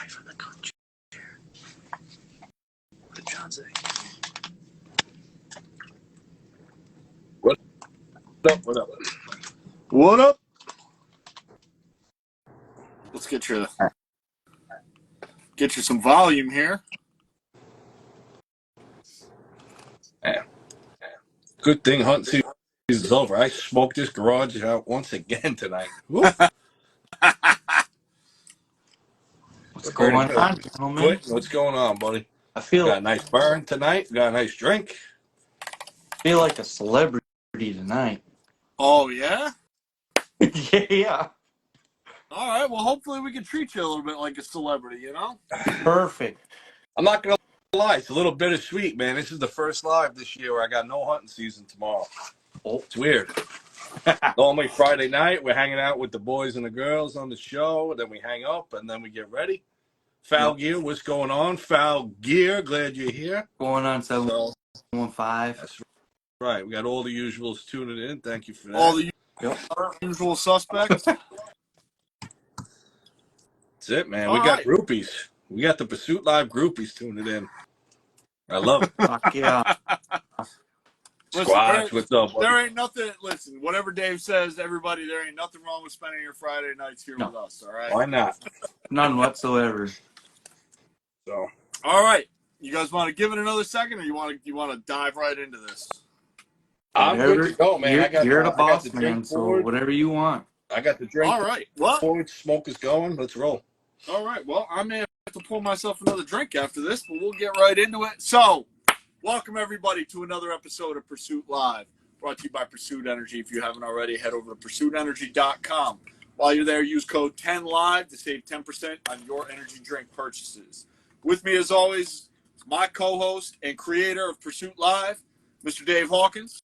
from the country. What did John say? What up? What up? What up? Let's get you some volume here. Man. Good thing hunting season's over. I smoked this garage out once again tonight. What's going on, gentlemen? What's going on, buddy? I feel Got a nice burn tonight. Got a nice drink. like a celebrity tonight. Oh, yeah? Yeah. All right. Well, hopefully we can treat you a little bit like a celebrity, you know? Perfect. I'm not going to lie. It's a little bittersweet, man. This is the first live this year where I got no hunting season tomorrow. Oh. It's weird. Normally Friday night, we're hanging out with the boys and the girls on the show. Then we hang up, and then we get ready. Foul Gear, what's going on? Foul Gear, glad you're here. Going on 715. That's right. We got all the usuals tuning in. Thank you for that. All the usual suspects. That's it, man. All we got right. groupies. We got the Pursuit Live groupies tuning in. I love it. Fuck yeah. Squash, what's up, buddy? There ain't nothing. Listen, whatever Dave says, everybody, there ain't nothing wrong with spending your Friday nights here with us, all right? Why not? None whatsoever. So, all right. You guys want to give it another second, or you want to dive right into this? I'm good to go, man. You're the boss, man, so whatever you want. I got the drink. All right. Well, forward. Smoke is going. Let's roll. All right. Well, I may have to pour myself another drink after this, but we'll get right into it. So, welcome everybody to another episode of Pursuit Live, brought to you by Pursuit Energy. If you haven't already, head over to pursuitenergy.com. While you're there, use code 10LIVE to save 10% on your energy drink purchases. With me, as always, my co-host and creator of Pursuit Live, Mr. Dave Hawkins.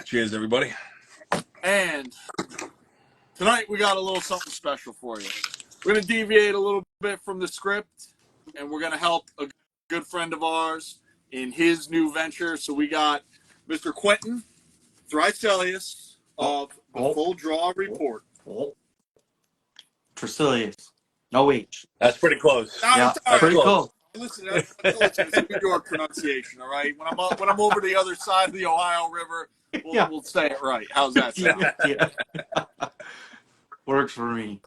Cheers, everybody. And tonight we got a little something special for you. We're going to deviate a little bit from the script, and we're going to help a good friend of ours in his new venture. So we got Mr. Quinton Thryselius of the Full Draw Report. Thryselius. No H. That's pretty close. Yeah, pretty close. Listen, it's New York pronunciation, all right? When I'm over the other side of the Ohio River, we'll say it right. How's that sound? Yeah. Works for me.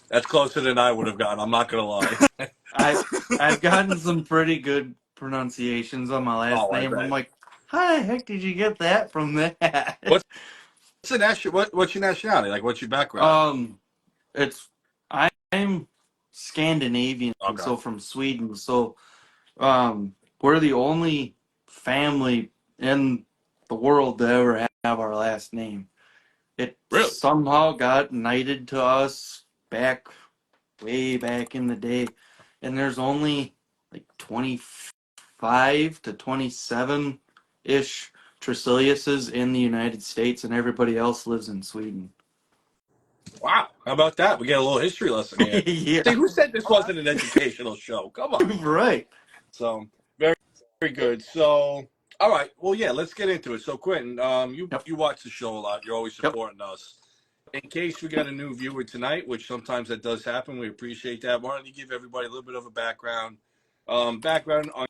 That's closer than I would have gotten. I'm not gonna lie. I've gotten some pretty good pronunciations on my last name. I'm like, how the heck did you get that from that? What's your nationality? Like, what's your background? I'm Scandinavian, so from Sweden. So we're the only family in the world to ever have our last name. It somehow got knighted to us way back in the day. And there's only like 25 to 27-ish Thryseliuses in the United States, and everybody else lives in Sweden. Wow, how about that? We get a little history lesson here. Yeah. See, who said this wasn't an educational show? Come on. Right. So, very, very good. So, all right. Well, yeah, let's get into it. So, Quinton, you watch the show a lot. You're always supporting us. In case we got a new viewer tonight, which sometimes that does happen, we appreciate that. Why don't you give everybody a little bit of a background on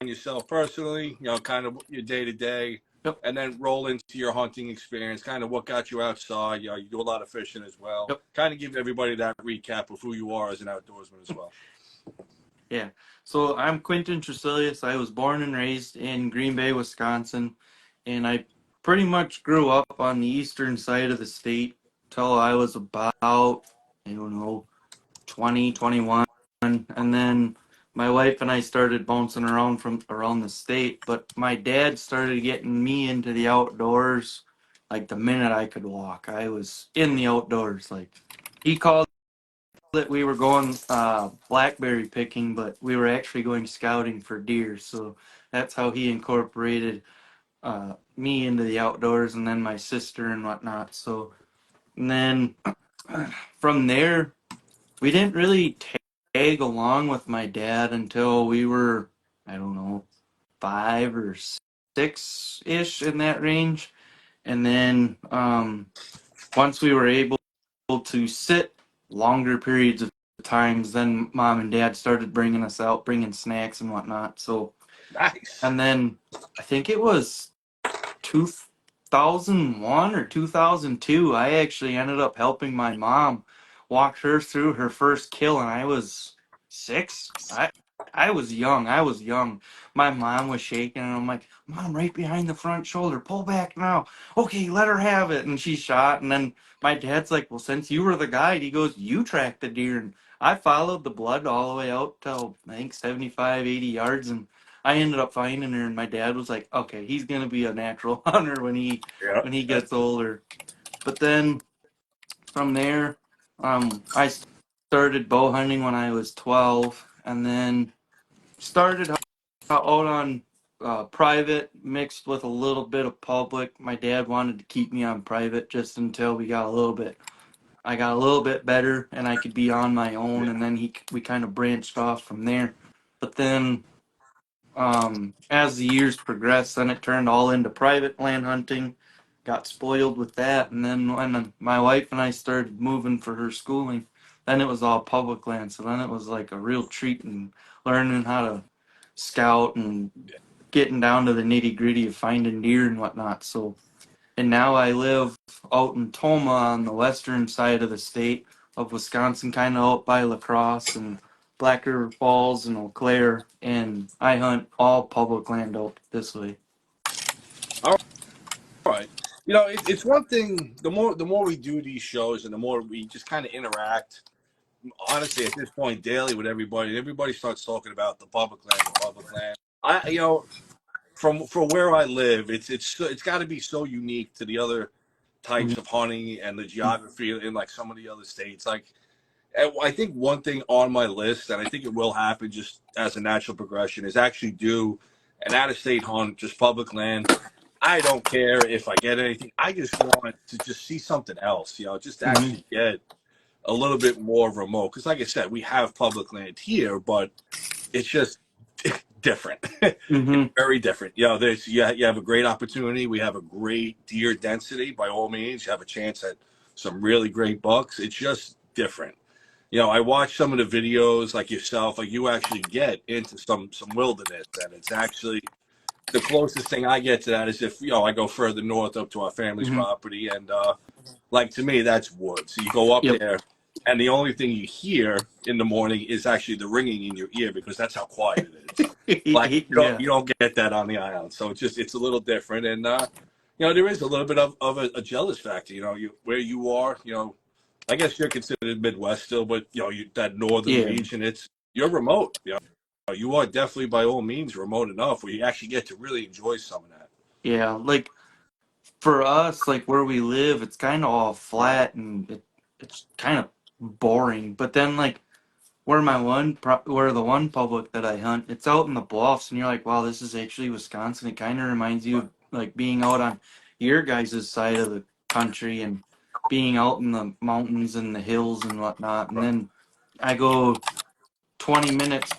yourself personally, kind of your day-to-day, and then roll into your hunting experience, kind of what got you outside. You do a lot of fishing as well. Kind of give everybody that recap of who you are as an outdoorsman as well. Yeah. So I'm Quinton Thryselius. I was born and raised in Green Bay, Wisconsin, and I pretty much grew up on the eastern side of the state till I was about, 20, 21. And then my wife and I started bouncing around from around the state, but my dad started getting me into the outdoors like the minute I could walk. I was in the outdoors. Like, he called that we were going blackberry picking, but we were actually going scouting for deer. So that's how he incorporated me into the outdoors, and then my sister and whatnot. So, and then from there, we didn't really tag along with my dad until we were, 5 or 6-ish in that range. And then once we were able to sit longer periods of times. Then mom and dad started bringing us out, bringing snacks and whatnot. So, Nice. and then I think it was 2001 or 2002, I actually ended up helping my mom walk her through her first kill, and I was 6. I was young. I was young. My mom was shaking, and I'm like, Mom, right behind the front shoulder. Pull back now. Okay, let her have it. And she shot. And then my dad's like, well, since you were the guide, he goes, you tracked the deer. And I followed the blood all the way out till, I think, 75, 80 yards. And I ended up finding her, and my dad was like, okay, he's going to be a natural hunter Yeah. when he gets older. But then from there, I started bow hunting when I was 12, and then started out on private mixed with a little bit of public. My dad wanted to keep me on private just until I got a little bit better and I could be on my own, Yeah. and then we kind of branched off from there. But then as the years progressed, then it turned all into private land hunting. Got spoiled with that, and then when my wife and I started moving for her schooling, then it was all public land. So then it was like a real treat and learning how to scout and getting down to the nitty gritty of finding deer and whatnot. So, and now I live out in Toma on the western side of the state of Wisconsin, kind of out by La Crosse and Black River Falls and Eau Claire, and I hunt all public land out this way. All right. It's one thing. The more we do these shows, and the more we just kind of interact. Honestly, at this point, daily with everybody, and everybody starts talking about the public land, the public land. From where I live, it's got to be so unique to the other types of hunting and the geography in like some of the other states. Like, I think one thing on my list, and I think it will happen just as a natural progression, is actually do an out-of-state hunt, just public land. I don't care if I get anything. I just want to just see something else, just to Mm-hmm. actually get a little bit more remote. Because, like I said, we have public land here, but it's just different. It's Mm-hmm. very different. You have a great opportunity. We have a great deer density. By all means, you have a chance at some really great bucks. It's just different. I watch some of the videos like yourself, like you actually get into some wilderness, and it's actually the closest thing I get to that is if I go further north up to our family's Mm-hmm. property, and like to me that's woods. So you go up Yep. there, and the only thing you hear in the morning is actually the ringing in your ear because that's how quiet it is. Like you don't Yeah. you don't get that on the island, so it's a little different, and there is a little bit of a jealous factor. Where you are. I guess you're considered Midwest still, but that northern Yeah. region, you're remote. You are definitely by all means remote enough where you actually get to really enjoy some of that. Yeah. Like for us, like where we live, it's kind of all flat and it's kind of boring. But then like where the one public that I hunt, it's out in the bluffs, and you're like, wow, this is actually Wisconsin. It kind of reminds you Right. of like being out on your guys' side of the country and being out in the mountains and the hills and whatnot. And Right. then I go 20 minutes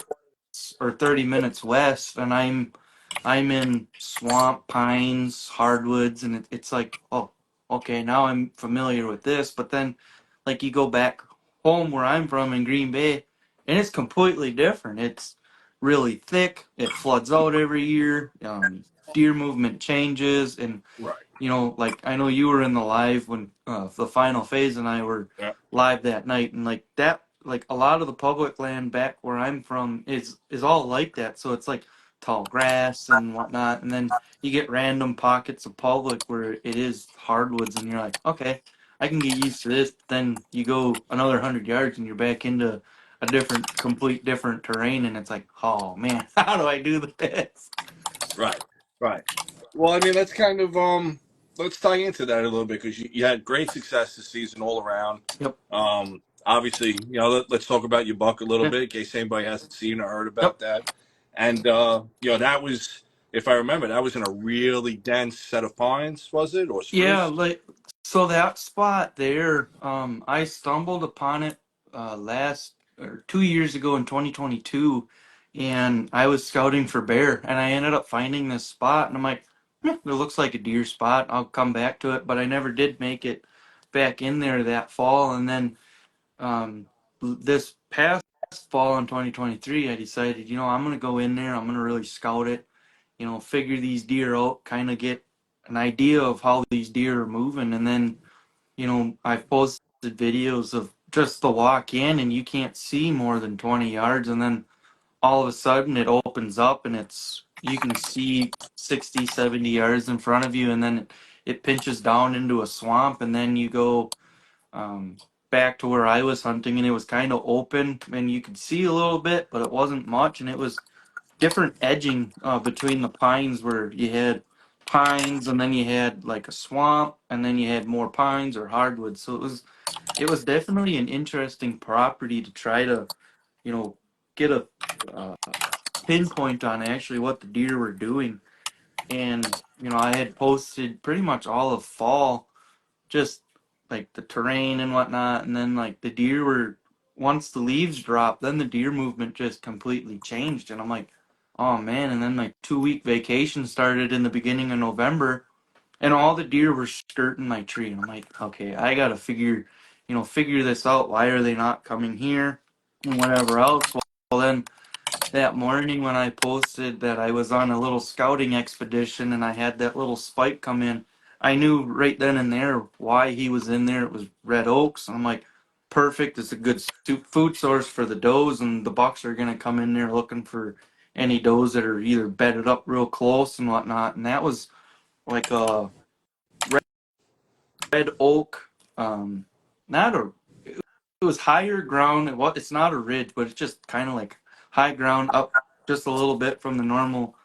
or 30 minutes west, and I'm in swamp, pines, hardwoods, and it's like, oh, okay, now I'm familiar with this. But then, like, you go back home where I'm from in Green Bay, and it's completely different. It's really thick. It floods out every year. Deer movement changes, and Right. like I know you were in the live when the final phase and I were Yeah. live that night, and like that, like a lot of the public land back where I'm from is all like that. So it's like tall grass and whatnot, and then you get random pockets of public where it is hardwoods, and you're like, okay, I can get used to this. But then you go another 100 yards, and you're back into a complete different terrain, and it's like, oh man, how do I do this? Right. Right. Well, I mean, let's tie into that a little bit because you had great success this season all around. Yep. Obviously, let's talk about your buck a little Yeah. bit in case anybody hasn't seen or heard Yep. about that. And that was, if I remember, that was in a really dense set of pines, was it, or Yeah, spruce? like so that spot there, I stumbled upon it last or 2 years ago in 2022, and I was scouting for bear, and I ended up finding this spot, and I'm like, it looks like a deer spot. I'll come back to it, but I never did make it back in there that fall, and then this past fall in 2023, I decided, I'm going to go in there. I'm going to really scout it, figure these deer out, kind of get an idea of how these deer are moving. And then, I've posted videos of just the walk in and you can't see more than 20 yards. And then all of a sudden it opens up and you can see 60, 70 yards in front of you. And then it pinches down into a swamp. And then you go, um, back to where I was hunting, and it was kind of open and you could see a little bit, but it wasn't much. And it was different edging between the pines, where you had pines and then you had like a swamp and then you had more pines or hardwoods. So it was definitely an interesting property to try to, you know, get a uh, pinpoint on actually what the deer were doing. And I had posted pretty much all of fall, just like the terrain and whatnot. And then like the deer were, once the leaves dropped, then the deer movement just completely changed. And I'm like, oh man. And then like 2-week vacation started in the beginning of November, and all the deer were skirting my tree. And I'm like, okay, I gotta figure this out. Why are they not coming here and whatever else? Well, then that morning when I posted that I was on a little scouting expedition and I had that little spike come in, I knew right then and there why he was in there. It was red oaks. And I'm like, perfect. It's a good food source for the does, and the bucks are going to come in there looking for any does that are either bedded up real close and whatnot. And that was like a red oak, not a, it was higher ground. It's not a ridge, but it's just kind of like high ground up just a little bit from the normal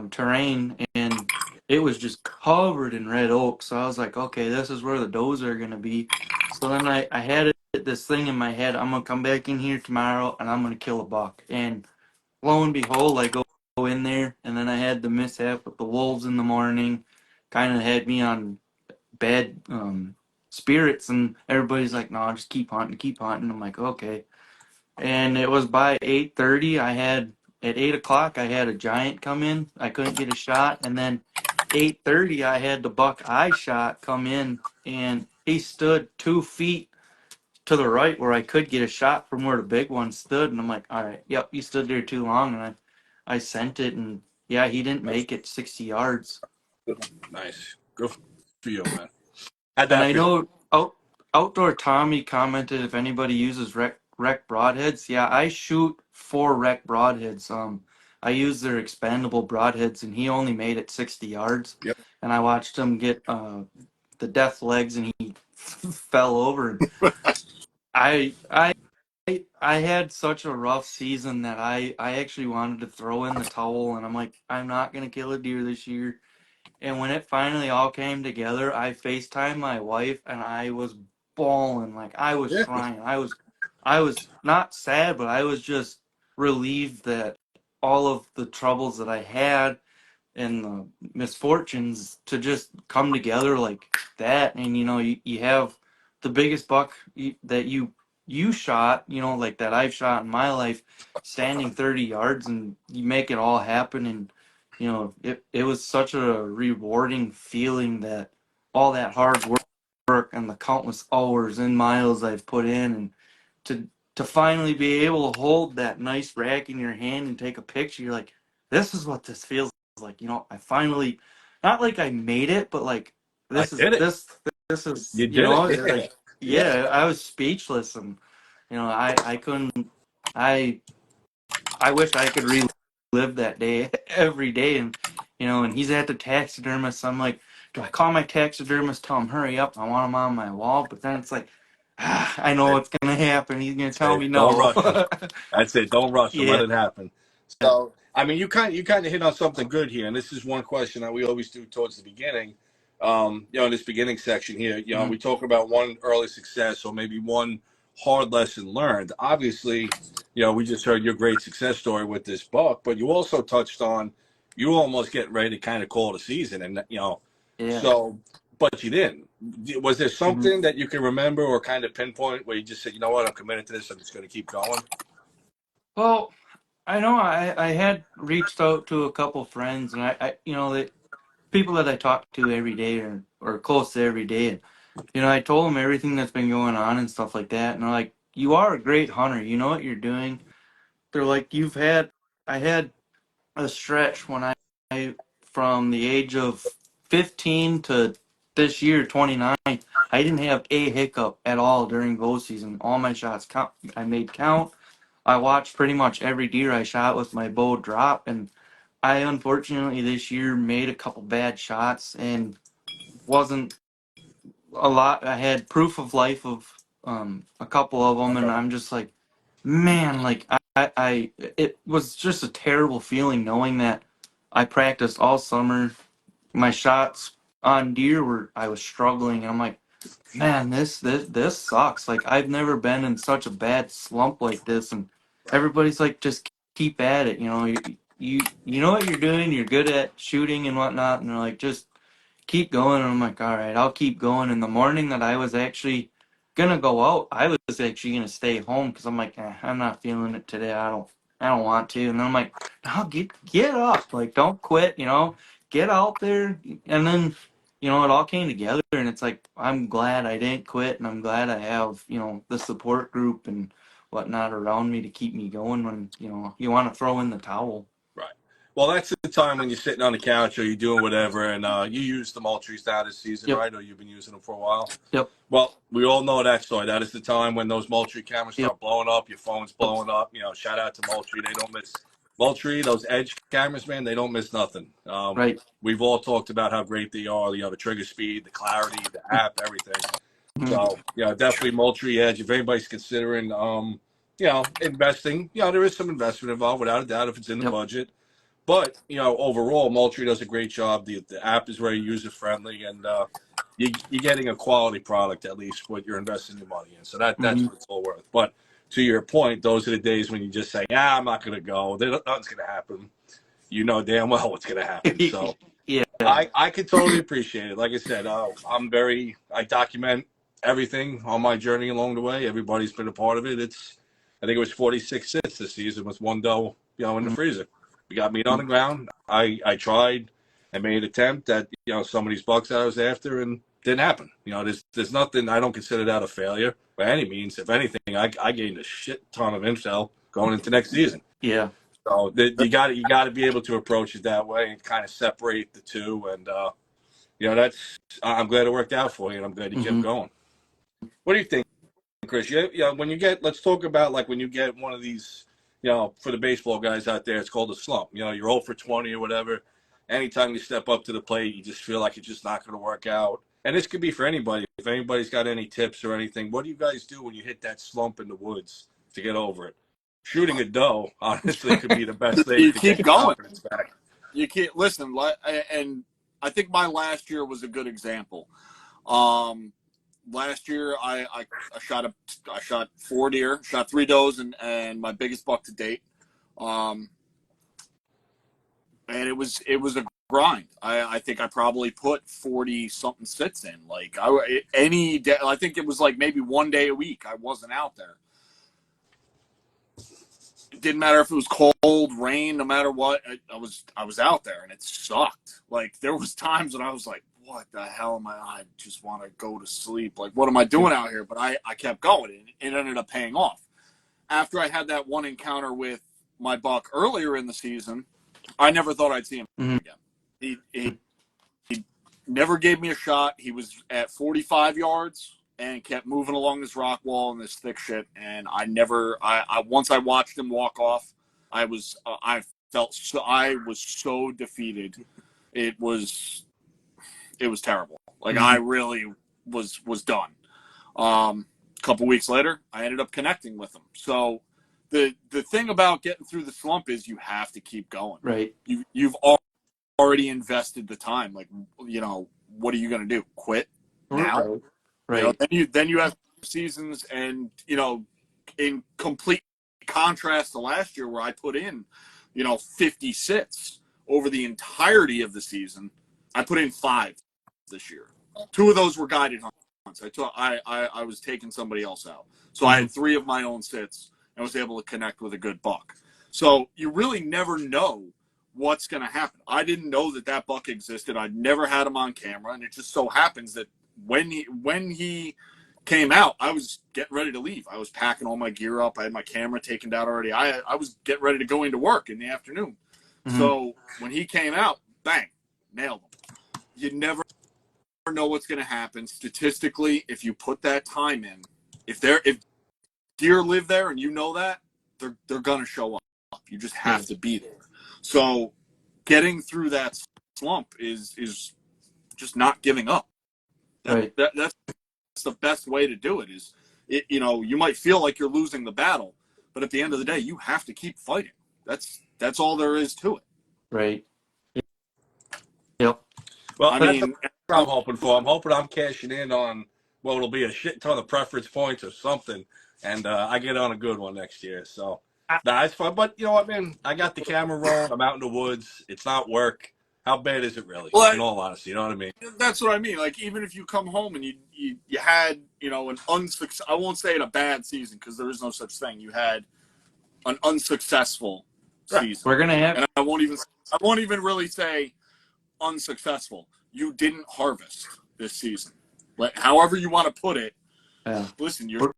terrain, and it was just covered in red oak. So I was like, okay, this is where the does are gonna be. So then I had this thing in my head. I'm gonna come back in here tomorrow and I'm gonna kill a buck. And lo and behold, I go in there, and then I had the mishap with the wolves in the morning. Kind of had me on bad spirits, and everybody's like, no, just keep hunting, keep hunting. I'm like, okay. And it was by 8:30, at 8 o'clock I had a giant come in. I couldn't get a shot. And then 8:30 I had the buck I shot come in, and he stood 2 feet to the right where I could get a shot from where the big one stood. And I'm like, all right, yep, you stood there too long. And I sent it, and yeah, he didn't make it 60 yards. Nice. Good for you, man. How'd And that I feel? know Outdoor Tommy commented if anybody uses rec broadheads. Yeah, I shoot 4 rec broadheads. I use their expandable broadheads, and he only made it 60 yards. Yep. And I watched him get the death legs, and he fell over. And I had such a rough season that I actually wanted to throw in the towel, and I'm like, I'm not gonna kill a deer this year. And when it finally all came together, I FaceTimed my wife and I was bawling. Like I was Yeah. crying. I was not sad, but I was just relieved that all of the troubles that I had and the misfortunes to just come together like that. And you have the biggest buck that you shot, like that I've shot in my life, standing 30 yards, and you make it all happen. And it was such a rewarding feeling, that all that hard work and the countless hours and miles I've put in, and to to finally be able to hold that nice rack in your hand and take a picture. You're like, this is what this feels like. I finally, not like I made it, but like I this is did it. this is You did it. like, Yeah. yeah, I was speechless. And I couldn't, I I wish I could relive that day every day. And and he's at the taxidermist. So I'm like, do I call my taxidermist, tell him hurry up, I want him on my wall? But then it's like, I know Yeah. what's gonna happen. He's gonna tell Hey, me don't no. rush him. That's it. Don't rush him. Let Yeah. it happen. So, I mean, you kind of hit on something good here, and this is one question that we always do towards the beginning. In this beginning section here, Mhm. we talk about one early success or maybe one hard lesson learned. Obviously, we just heard your great success story with this book, but you also touched on you almost getting ready to kind of call it a season, and Yeah. so, but you didn't. Was there Mhm. something that you can remember or kind of pinpoint where you just said, you know what, I'm committed to this, I'm just going to keep going? Well, I know I had reached out to a couple friends, and the people that I talk to every day, or close to every day. And I told them everything that's been going on and stuff like that. And they're like, you are a great hunter. You know what you're doing. They're like, I had a stretch when I from the age of 15 to this year, 29, I didn't have a hiccup at all during bow season. All my shots count. I made count. I watched pretty much every deer I shot with my bow drop, and I unfortunately this year made a couple bad shots and wasn't a lot. I had proof of life of a couple of them, and Okay. I'm just like, man, like it was just a terrible feeling knowing that I practiced all summer. My shots on deer were I was struggling, and I'm like, man, this sucks. Like I've never been in such a bad slump like this, and Right. everybody's like, just keep at it. You know, you know what you're doing. You're good at shooting and whatnot, and they're like, just keep going. And I'm like, all right, I'll keep going. In the morning that I was actually gonna go out, I was actually gonna stay home because I'm like, I'm not feeling it today. I don't want to. And then I'm like, no, get up. Like, don't quit. You know, get out there. And then, you know, it all came together. And it's like, I'm glad I didn't quit, and I'm glad I have, you know, the support group and whatnot around me to keep me going when, you know, you want to throw in the towel. Right. Well, that's the time when you're sitting on the couch or you're doing whatever, and you use the mulch now this season, Yep. right? Or you've been using them for a while. Yep. Well, we all know that story. That is the time when those Moultrie cameras Yep. start blowing up, your phone's blowing up. You know, shout out to Moultrie. They don't miss Moultrie, those edge cameras, man, they don't miss nothing. Right. We've all talked about how great they are, you know, the trigger speed, the clarity, the app, everything. Mhm. So, yeah, definitely Moultrie Edge. If anybody's considering, you know, investing, you know, there is some investment involved without a doubt if it's in the Yep. budget. But you know, overall, Moultrie does a great job. The app is very user friendly, and you're getting a quality product at least what you're investing your money in. So that's Mhm. what it's all worth. But to your point, those are the days when you just say, "Yeah, I'm not going to go. Nothing's going to happen." You know damn well what's going to happen. So Yeah. I could totally appreciate it. Like I said, I document everything on my journey along the way. Everybody's been a part of it. I think it was 46 sits this season with one doe, you know, in the Mhm. freezer. We got meat on the ground. I tried and made an attempt at, you know, some of these bucks I was after, and didn't happen. You know, there's nothing. I don't consider that a failure by any means. If anything, I gained a shit ton of intel going into next season. Yeah. So you got to be able to approach it that way and kind of separate the two. And you know, I'm glad it worked out for you, and I'm glad you kept Mhm. going. What do you think, Chris? When you get, let's talk about like when you get one of these, you know, for the baseball guys out there, it's called a slump. You know, you're 0 for 20 or whatever. Anytime you step up to the plate, you just feel like it's just not going to work out. And this could be for anybody. If anybody's got any tips or anything, what do you guys do when you hit that slump in the woods to get over it? Shooting a doe, honestly, could be the best thing You to get keep your going. confidence back. You can't listen. And I think my last year was a good example. Last year I shot 4 deer, shot 3 does, and my biggest buck to date. Um, and it was a grind. I think I probably put 40 something sits in. Like any day, I think it was like maybe one day a week I wasn't out there. It didn't matter if it was cold, rain, no matter what. I was out there, and it sucked. Like there was times when I was like, "What the hell am I? I just want to go to sleep. Like what am I doing out here?" But I kept going, and it ended up paying off. After I had that one encounter with my buck earlier in the season, I never thought I'd see him Mhm. again. He never gave me a shot. He was at 45 yards and kept moving along this rock wall and this thick shit. And once I watched him walk off, I felt so, I was so defeated. It was, it was terrible. Like I Mhm. really was done. A couple weeks later, I ended up connecting with him. So the thing about getting through the slump is you have to keep going. Right. You've already invested the time. Like, you know, what are you going to do? Quit now? Right. You know, Right. then you have seasons, and you know, in complete contrast to last year where I put in, you know, 50 sits over the entirety of the season. I put in 5 this year. 2 of those were guided hunts. I was taking somebody else out, so I Mhm. had 3 of my own sits and was able to connect with a good buck. So you really never know what's going to happen. I didn't know that buck existed. I'd never had him on camera, and it just so happens that when he came out, I was getting ready to leave. I was packing all my gear up. I had my camera taken down already. I was getting ready to go into work in the afternoon. Mm-hmm. So when he came out, bang, nailed him. You never know what's going to happen statistically if you put that time in. If deer live there and you know that, they're going to show up. You just have to be there. So getting through that slump is just not giving up. Right. That's the best way to do it. You might feel like you're losing the battle, but at the end of the day, you have to keep fighting. That's all there is to it. Right. Yep. Well, I that's mean, what I'm hoping for. I'm hoping I'm cashing in on what will be a shit ton of preference points or something, and I get on a good one next year. So that's fun. But you know what, man? I got the camera rolling. I'm out in the woods. It's not work. How bad is it really? well, In all honesty, you know what I mean? that's what I mean. Like, even if you come home and you had, an unsuccessful, I won't say it a bad season because there is no such thing. You had an unsuccessful season. We're gonna have, and I won't even really say unsuccessful. You didn't harvest this season. Like, however you want to put it. yeah. Listen, you're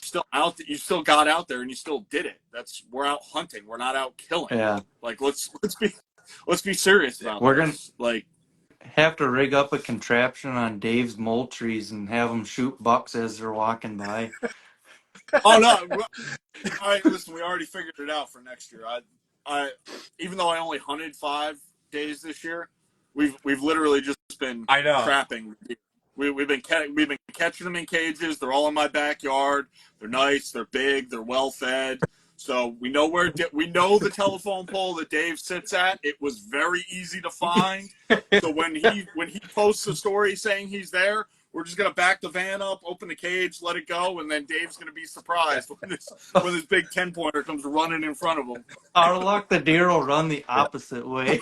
still out. You still got out there and you still did it. We're out hunting. We're not out killing. Yeah. Like, let's be serious about We're this. Like, have to rig up a contraption on Dave's mole trees and have them shoot bucks as they're walking by. oh no! All right, listen. We already figured it out for next year. I even though I only hunted 5 days this year, we've literally just been trapping. We've been catching them in cages. They're all in my backyard. They're nice. They're big. They're well fed. So we know the telephone pole that Dave sits at. It was very easy to find. So when he posts a story saying he's there, we're just gonna back the van up, open the cage, let it go, and then Dave's gonna be surprised when this big 10-pointer comes running in front of him. Our luck, the deer will run the opposite way.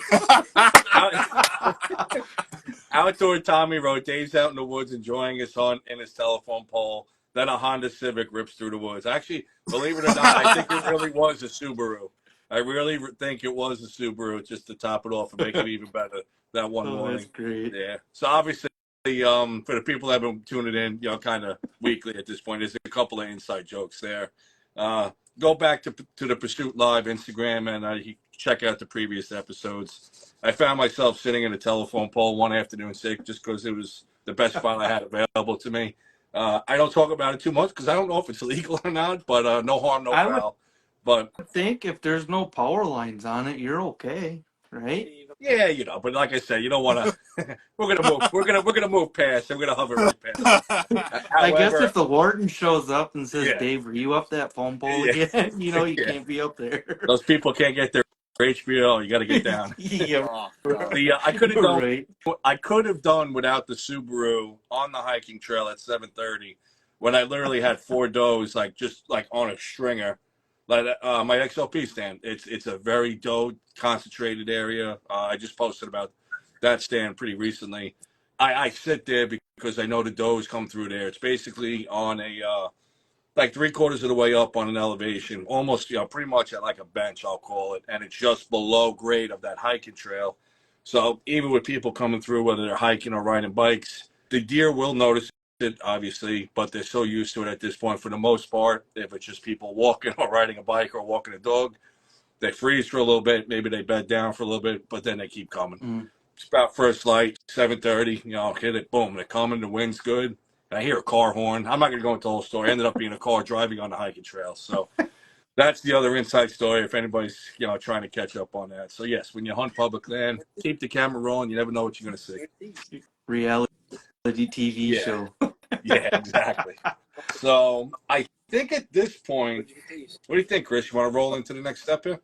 Outdoor Tommy wrote, Dave's out in the woods enjoying his hunt in his telephone pole. Then a Honda Civic rips through the woods. Actually, believe it or not, I think it really was a Subaru. I really think it was a Subaru, just to top it off and make it even better that one morning. That's great. Yeah. So obviously, for the people that have been tuning in, kind of weekly at this point, there's a couple of inside jokes there. Go back to the Pursuit Live Instagram and check out the previous episodes. I found myself sitting in a telephone pole one afternoon sick just because it was the best spot I had available to me. I don't talk about it too much because I don't know if it's legal or not, but no harm, no foul. But I think if there's no power lines on it, you're okay, right? yeah, but like I said, you don't want to. We're gonna move. We're gonna move past. We're gonna hover right past. I guess if the warden shows up and says, Yeah. "Dave, were you up that phone pole again?" You can't be up there. Those people can't get their HBO. You got to get down. Yeah, I could have done. right. I could have done without the Subaru on the hiking trail at 7:30, when I literally had 4 does just on a stringer, like my XLP stand. It's a very doe concentrated area. I just posted about that stand pretty recently. I sit there because I know the does come through there. It's basically on a 3/4 of the way up on an elevation, almost pretty much at like a bench, I'll call it, and it's just below grade of that hiking trail. So even with people coming through, whether they're hiking or riding bikes, the deer will notice it, obviously, but they're so used to it at this point. For the most part, if it's just people walking or riding a bike or walking a dog, they freeze for a little bit. Maybe they bed down for a little bit, but then they keep coming. Mm. It's about first light, 7:30. Hit it, boom, they're coming. The wind's good. And I hear a car horn. I'm not going to go into the whole story. I ended up being a car driving on the hiking trail. So that's the other inside story if anybody's trying to catch up on that. So yes, when you hunt public land, keep the camera rolling. You never know what you're going to see. Reality TV show. Yeah, exactly. So I think at this point, what do you think, Chris? You want to roll into the next step here?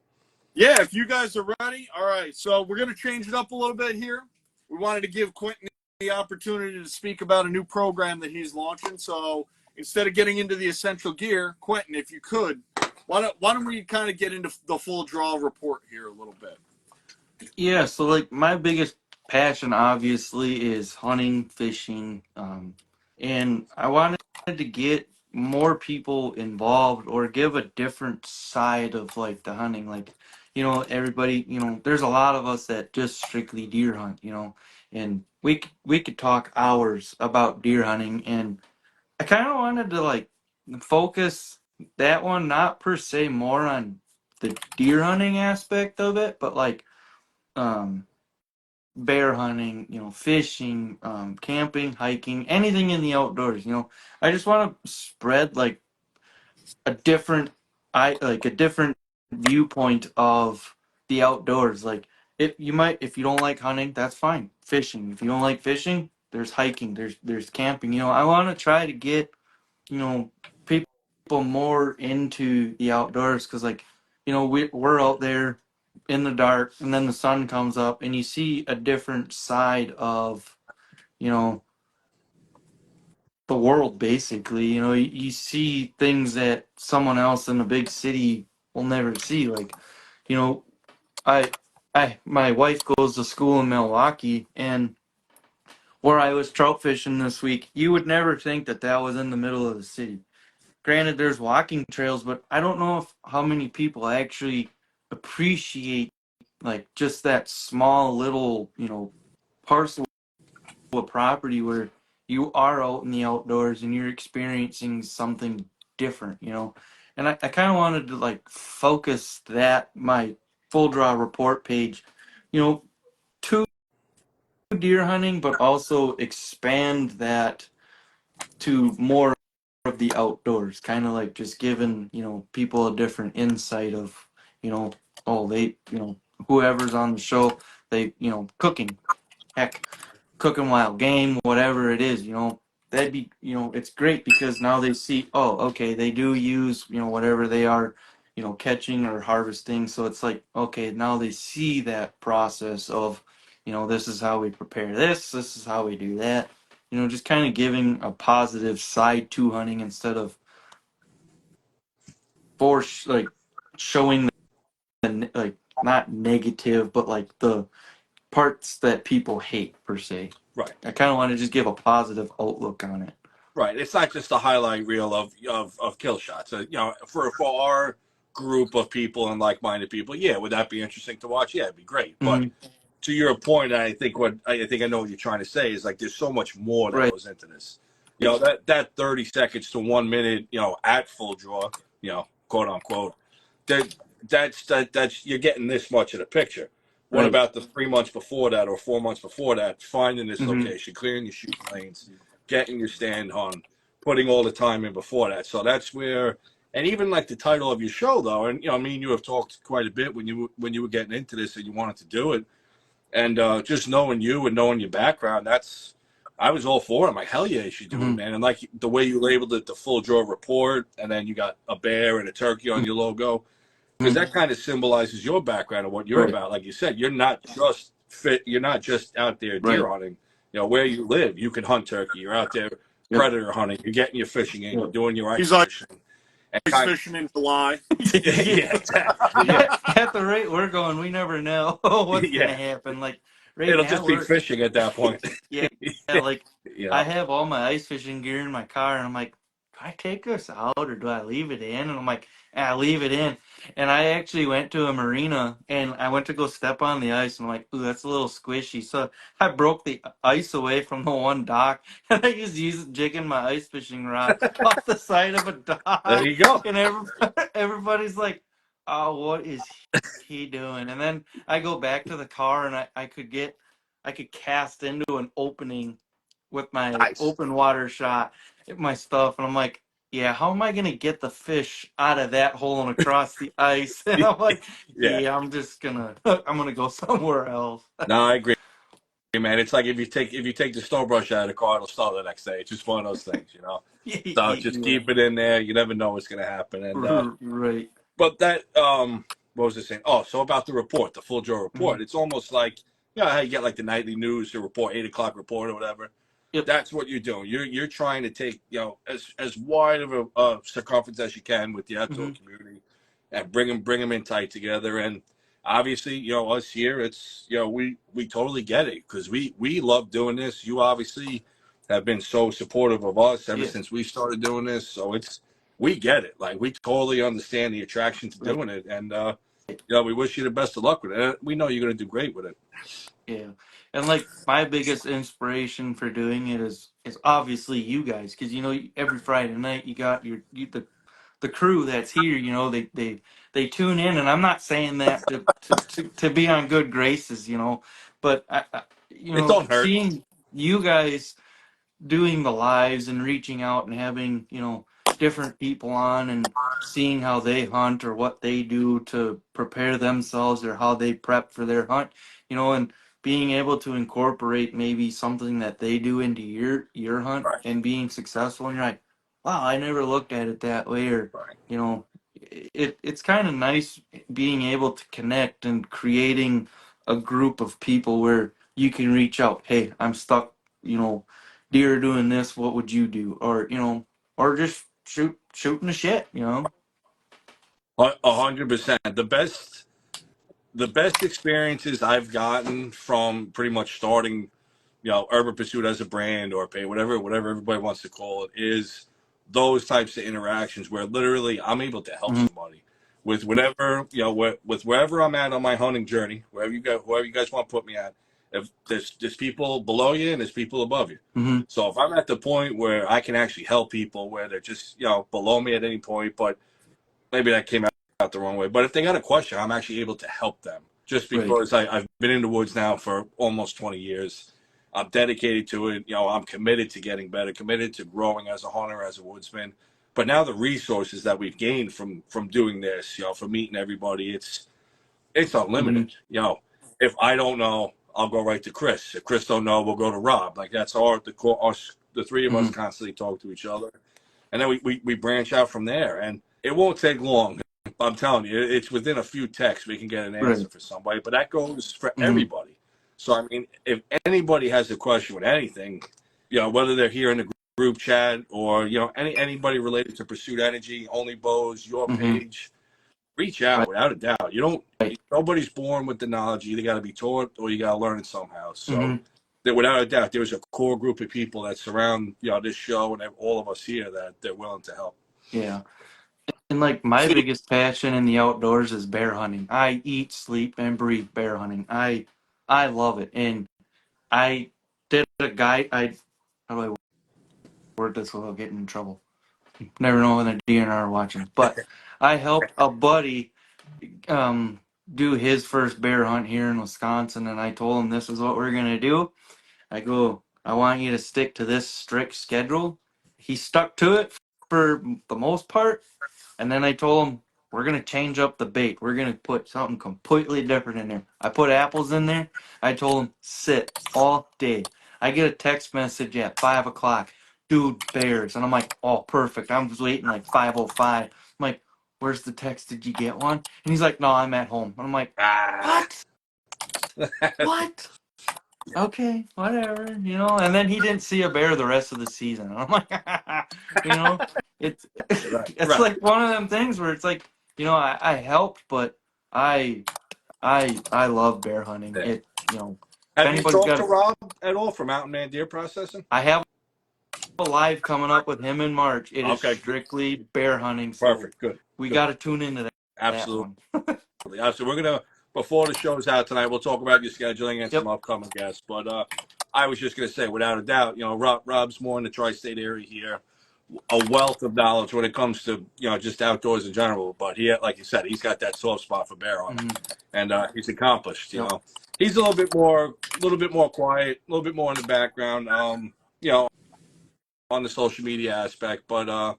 Yeah, if you guys are ready. All right, so we're going to change it up a little bit here. We wanted to give Quinton the opportunity to speak about a new program that he's launching. So instead of getting into the essential gear, Quinton, if you could, why don't we kind of get into the full draw report here a little bit? Yeah, so my biggest passion obviously is hunting, fishing, and I wanted to get more people involved or give a different side of the hunting. Everybody, there's a lot of us that just strictly deer hunt, and we could talk hours about deer hunting, and I kind of wanted to like focus that one not per se more on the deer hunting aspect of it, but like um bear hunting, fishing, camping, hiking, anything in the outdoors. I just want to spread like a different viewpoint of the outdoors. Like if you don't like hunting, that's fine. Fishing. If you don't like fishing, there's hiking, there's camping. I want to try to get, people more into the outdoors because like, we're out there in the dark and then the sun comes up and you see a different side of, you know, the world basically. You see things that someone else in a big city will never see. Like, you know, I my wife goes to school in Milwaukee, and where I was trout fishing this week, you would never think that that was in the middle of the city. Granted, there's walking trails, but I don't know if how many people actually appreciate like just that small little, parcel of property where you are out in the outdoors and you're experiencing something different. And I kind of wanted to like focus that my full draw report page, to deer hunting, but also expand that to more of the outdoors, kind of like just giving, people a different insight of, you know, oh, whoever's on the show, cooking. Heck, cooking wild game, whatever it is, that'd be, it's great because now they see, oh, okay, they do use, whatever they are, catching or harvesting. So it's like, okay, now they see that process of, this is how we prepare this is how we do that. Just kind of giving a positive side to hunting instead of like showing the like not negative, but like the parts that people hate per se. Right. I kind of want to just give a positive outlook on it. Right. It's not just a highlight reel of kill shots. For our group of people and like-minded people, yeah, would that be interesting to watch? Yeah, it'd be great. But Mm-hmm. to your point, I think I know what you're trying to say is like there's so much more that Right. goes into this. That 30 seconds to 1 minute, at full draw, quote unquote, that that's you're getting this much of the picture. What Right. about the 3 months before that or 4 months before that? Finding this Mm-hmm. location, clearing your shooting lanes, getting your stand hung, putting all the time in before that. So that's where, and even like the title of your show, though, and me and you have talked quite a bit when you were getting into this and you wanted to do it, and just knowing you and knowing your background, I was all for it. I'm like, hell yeah, you should do it, Mm-hmm. man. And like the way you labeled it, the full draw report, and then you got a bear and a turkey on your logo, because that kind of symbolizes your background and what you're Right. about. Like you said, you're not just fit. You're not just out there deer Right. hunting. Where you live, you can hunt turkey. You're out there Yep. predator hunting. You're getting your fishing in. You're Yep. doing your He's ice like fishing. And ice fishing in July. yeah, exactly. Yeah, At the rate we're going, we never know what's gonna yeah. happen. Like right It'll now, just be we're fishing at that point. yeah, like you I know. have all my ice fishing gear in my car, and I'm like, do I take this out or do I leave it in? And I'm like, I leave it in. And I actually went to a marina and I went to go step on the ice, and I'm like, ooh, that's a little squishy. So I broke the ice away from the one dock, and I just used jigging my ice fishing rod off the side of a There dock, you go. and everybody's like, oh, what is he doing? And then I go back to the car, and I could cast into an opening with my Nice. open water shot, my stuff, and I'm like, yeah, how am I gonna get the fish out of that hole and across the ice? And I'm like, Yeah. yeah, I'm gonna go somewhere else. No, I agree, man. It's like if you take the snow brush out of the car, it'll snow the next day. It's just one of those things. So just Yeah, keep it in there. You never know what's gonna happen. And right. but that what was I saying? Oh, so about the report, the full draw Mm-hmm. report. It's almost like how you get like the nightly news, the report, 8 o'clock report or whatever. Yep. That's what you're doing. You're trying to take as wide of a circumference as you can with the outdoor Mm-hmm. community, and bring them in tight together. And obviously, us here, it's we totally get it because we love doing this. You obviously have been so supportive of us ever Yeah. since we started doing this. So we get it. Like we totally understand the attraction to Right. doing it, and Yeah, we wish you the best of luck with it. We know you're going to do great with it. Yeah. And like my biggest inspiration for doing it is obviously you guys, because every Friday night you got the crew that's here. They tune in, and I'm not saying that to be on good graces, but It don't hurt. seeing you guys doing the lives and reaching out and having different people on and seeing how they hunt or what they do to prepare themselves or how they prep for their hunt, and being able to incorporate maybe something that they do into your hunt Right. and being successful, and you're like, wow, I never looked at it that way. Or Right. it's kind of nice being able to connect and creating a group of people where you can reach out, hey, I'm stuck, deer doing this, what would you do? Or or just shooting the shit. 100%. The best experiences I've gotten from pretty much starting, Urban Pursuit as a brand or pay, whatever everybody wants to call it, is those types of interactions where literally I'm able to help Mm-hmm. somebody with whatever, with wherever I'm at on my hunting journey, wherever you guys want to put me at. If there's people below you and there's people above you. Mm-hmm. So if I'm at the point where I can actually help people where they're just, below me at any point, but maybe that came out the wrong way. But if they got a question, I'm actually able to help them just Right. because I've been in the woods now for almost 20 years. I'm dedicated to it. I'm committed to getting better, committed to growing as a hunter, as a woodsman. But now the resources that we've gained from doing this, from meeting everybody, it's Mm-hmm. unlimited. If I don't know, I'll go right to Chris. If Chris don't know, we'll go to Rob. Like that's the three of us Mm-hmm. constantly talk to each other, and then we branch out from there. And it won't take long. I'm telling you, it's within a few texts we can get an answer Right. for somebody. But that goes for Mm-hmm. everybody. So I mean, if anybody has a question with anything, whether they're here in the group chat or anybody related to Pursuit Energy, Only Bows, your Mm-hmm. page, reach out Right. without a doubt. Nobody's born with the knowledge. You either got to be taught or you got to learn it somehow. So Mm-hmm. that without a doubt, there's a core group of people that surround this show and all of us here that they're willing to help. Yeah. And like my biggest passion in the outdoors is bear hunting. I eat, sleep, and breathe bear hunting. I love it. And I did a guide. How do I word this without getting in trouble? Never know when the DNR are watching. But I helped a buddy um, do his first bear hunt here in Wisconsin, and I told him this is what we're gonna do. I go, I want you to stick to this strict schedule. He stuck to it for the most part, and then I told him we're gonna change up the bait. We're gonna put something completely different in there. I put apples in there. I told him sit all day. I get a text message at 5 o'clock, dude, bears, and I'm like, oh, perfect. I'm just waiting like 5:05. I'm like, where's the text? Did you get one? And he's like, no, I'm at home. And I'm like, Ah, what? What? Okay, whatever, and then he didn't see a bear the rest of the season. And I'm like, it's right, it's right, like one of them things where it's like, I helped, but I I love bear hunting. yeah. If Have you anybody's talked got to Rob at all from Mountain Man Deer Processing? I have a live coming up with him in March. It is Okay, strictly bear hunting, so perfect, good, we good, got to tune into that absolutely. one. So we're gonna before the show's out tonight, we'll talk about your scheduling and some Yep. upcoming guests. But I was just gonna say, without a doubt, Rob's more in the tri-state area here, a wealth of knowledge when it comes to just outdoors in general. But he, like you said, he's got that soft spot for bear hunting, Mm-hmm. and he's accomplished. Yep. He's a little bit more quiet, a little bit more in the background. On the social media aspect, but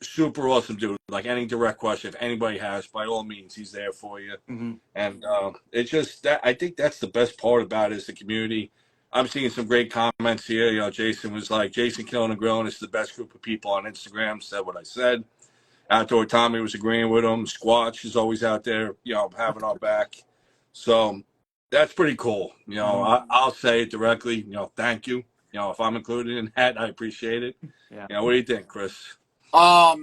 super awesome dude. Like any direct question, if anybody has, by all means, he's there for you. Mm-hmm. And it's just that I think that's the best part about it is the community. I'm seeing some great comments here. Jason was like, Jason Killing and Grilling is the best group of people on Instagram. Said what I said. Outdoor Tommy was agreeing with him. Squatch is always out there, having our back. So that's pretty cool. Mm-hmm. I'll say it directly. Thank you. If I'm included in that, I appreciate it. Yeah. What do you think, Chris? I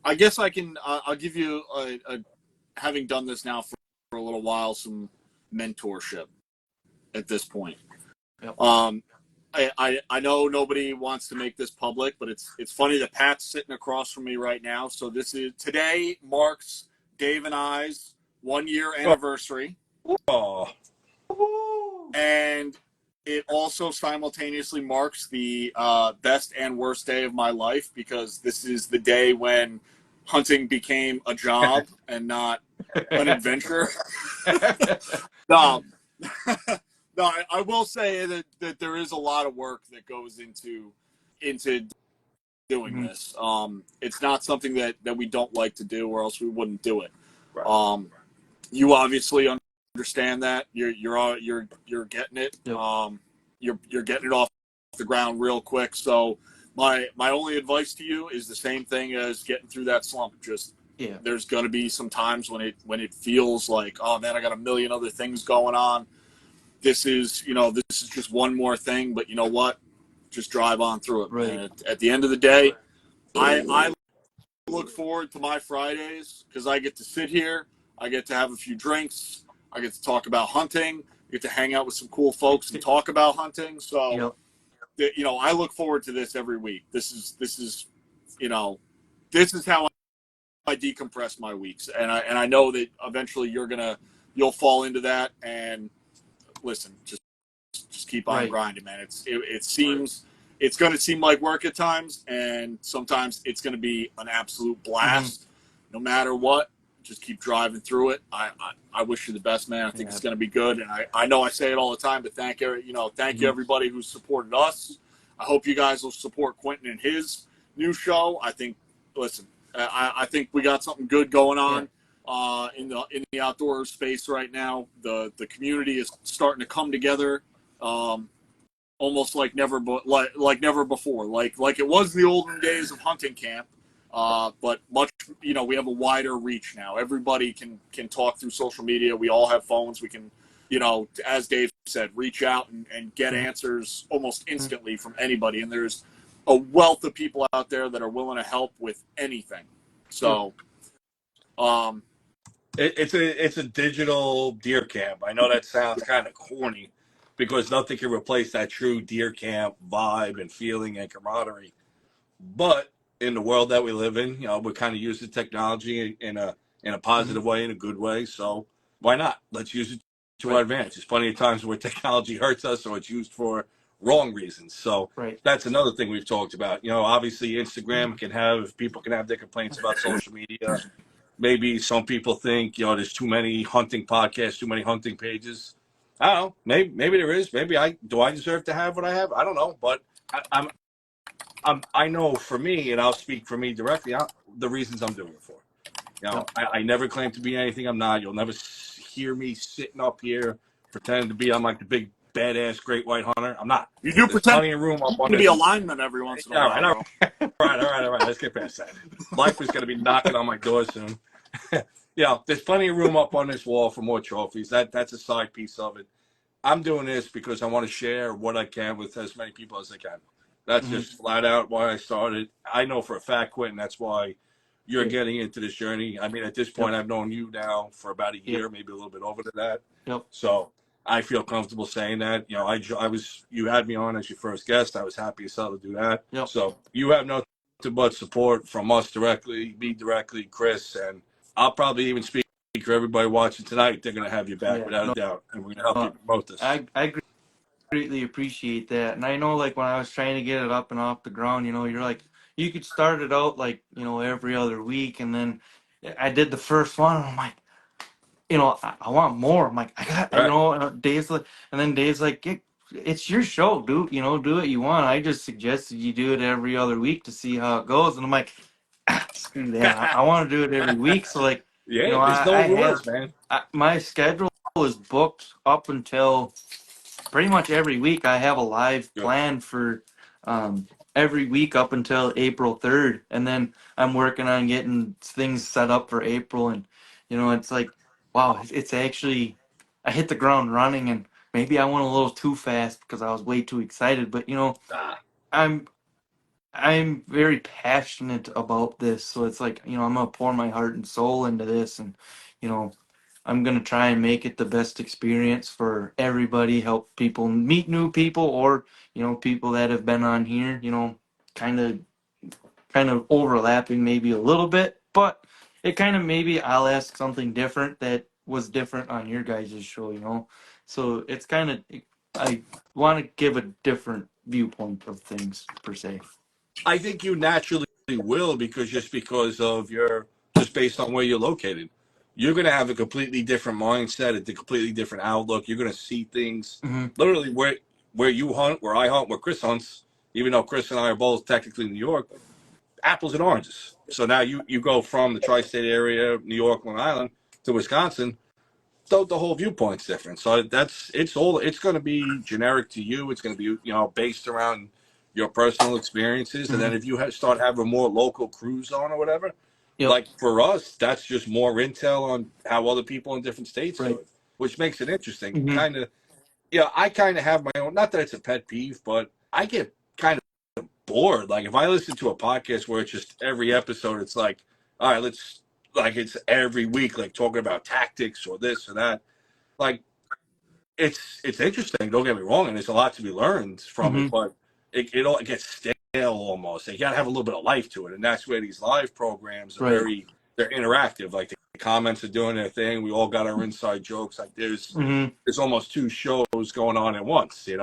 I guess I can. I'll give you having done this now for a little while, some mentorship at this point. Yep. I know nobody wants to make this public, but it's funny that Pat's sitting across from me right now. So today marks Dave and I's 1 year anniversary. Oh, And it also simultaneously marks the best and worst day of my life, because this is the day when hunting became a job and not an adventure. No, no, I will say that there is a lot of work that goes into doing Mhm. this. It's not something that we don't like to do, or else we wouldn't do it. right. You obviously understand that you're getting it. Yep. You're getting it off the ground real quick. So my only advice to you is the same thing as getting through that slump. Just Yeah. there's going to be some times when it feels like, oh man, I got a million other things going on. This is just one more thing, but you know what? Just drive on through it. Right. And at the end of the day, I look forward to my Fridays because I get to sit here, I get to have a few drinks, I get to talk about hunting, I get to hang out with some cool folks and talk about hunting. So, Yep. I look forward to this every week. This is this is how I decompress my weeks, and I know that eventually you'll fall into that. And listen, just keep on Right. grinding, man. It seems it's going to seem like work at times, and sometimes it's going to be an absolute blast. No matter what, just keep driving through it. I wish you the best, man. I think Yeah. it's going to be good, and I know I say it all the time, but thank you Mhm. everybody who's supported us. I hope you guys will support Quinton and his new show. I think, listen, I think we got something good going Yeah. on in the outdoor space right now. The community is starting to come together, almost like never never before, like it was the olden days of hunting camp. But much, we have a wider reach now. Everybody can talk through social media. We all have phones. We can, as Dave said, reach out and get Mhm. answers almost instantly from anybody. And there's a wealth of people out there that are willing to help with anything. Yep. So, um, It's a digital deer camp. I know that sounds kind of corny because nothing can replace that true deer camp vibe and feeling and camaraderie. But in the world that we live in, we kind of use the technology in a Mhm. positive way, in a good way. So why not? Let's use it to our Right. advantage. There's plenty of times where technology hurts us or it's used for wrong reasons. So Right. that's another thing we've talked about. Obviously Instagram people can have their complaints about social media. Maybe some people think, there's too many hunting podcasts, too many hunting pages. I don't know. Maybe there is. Maybe I deserve to have what I have. I don't know. But I know for me, and I'll speak for me directly, the reasons I'm doing it for. Yep. I never claim to be anything I'm not. You'll never hear me sitting up here pretending to be I'm like the big badass great white hunter. I'm not. you do There's pretend plenty of room up on to be a this. lineman every once in a All right, while, all bro. right, all right. Let's get past that. Life is going to be knocking on my door soon. There's plenty of room up on this wall for more trophies. That's a side piece of it. I'm doing this because I want to share what I can with as many people as I can. That's Mhm. just flat out why I started. I know for a fact, Quentin, that's why you're Yeah. getting into this journey. I mean, at this Yep. point, I've known you now for about a Yep. year, maybe a little bit over to that. Yep. So I feel comfortable saying that. You had me on as your first guest. I was happy as hell to do that. Yep. So you have nothing but support from us directly, me directly, Chris, and I'll probably even speak for everybody watching tonight. They're going to have your back Yeah. without a No. doubt, and we're going to help you Uh, promote this. I greatly appreciate that. And I know, like, when I was trying to get it up and off the ground, you're like, you could start it out like, every other week. And then I did the first one, and I'm like, I want more. I'm like, I got, All right. Dave's like, and then Dave's like, it's your show, dude. Do what you want. I just suggested you do it every other week to see how it goes. And I'm like, screw that. I want to do it every week. So, like, Yeah, there's I no have, rules, man. my schedule is booked up until pretty much every week. I have a live Good. plan for every week up until April 3rd. And then I'm working on getting things set up for April. And, it's like, wow, it's actually, I hit the ground running, and maybe I went a little too fast because I was way too excited. But, Ah, I'm, I'm very passionate about this. So it's like, I'm going to pour my heart and soul into this. And, you know, I'm going to try and make it the best experience for everybody, help people meet new people, or, people that have been on here, kind of overlapping maybe a little bit, but it kind of maybe I'll ask something different that was different on your guys' show. So it's kind of, I want to give a different viewpoint of things per se. I think you naturally will because of just based on where you're located. You're going to have a completely different mindset, a completely different outlook. You're going to see things Mm-hmm. literally where you hunt, where I hunt, where Chris hunts. Even though Chris and I are both technically in New York, apples and oranges. So now you go from the tri-state area, New York, Long Island, to Wisconsin. So the whole viewpoint's different. So it's going to be generic to you. It's going to be based around your personal experiences. And Mm-hmm. then if you start having more local crews on or whatever, Yep. like for us, that's just more intel on how other people in different states do Right. it, which makes it interesting. Mm-hmm. Kind of, I kind of have my own. Not that it's a pet peeve, but I get kind of bored. Like if I listen to a podcast where it's just every episode, it's like, all right, it's every week, like talking about tactics or this or that. Like it's interesting. Don't get me wrong, and there's a lot to be learned from Mm-hmm. it, but it all gets stale almost. You got to have a little bit of life to it, and that's where these live programs are Right. they're interactive. Like the comments are doing their thing. We all got our inside jokes. Like Mm-hmm. there's almost two shows going on at once, It's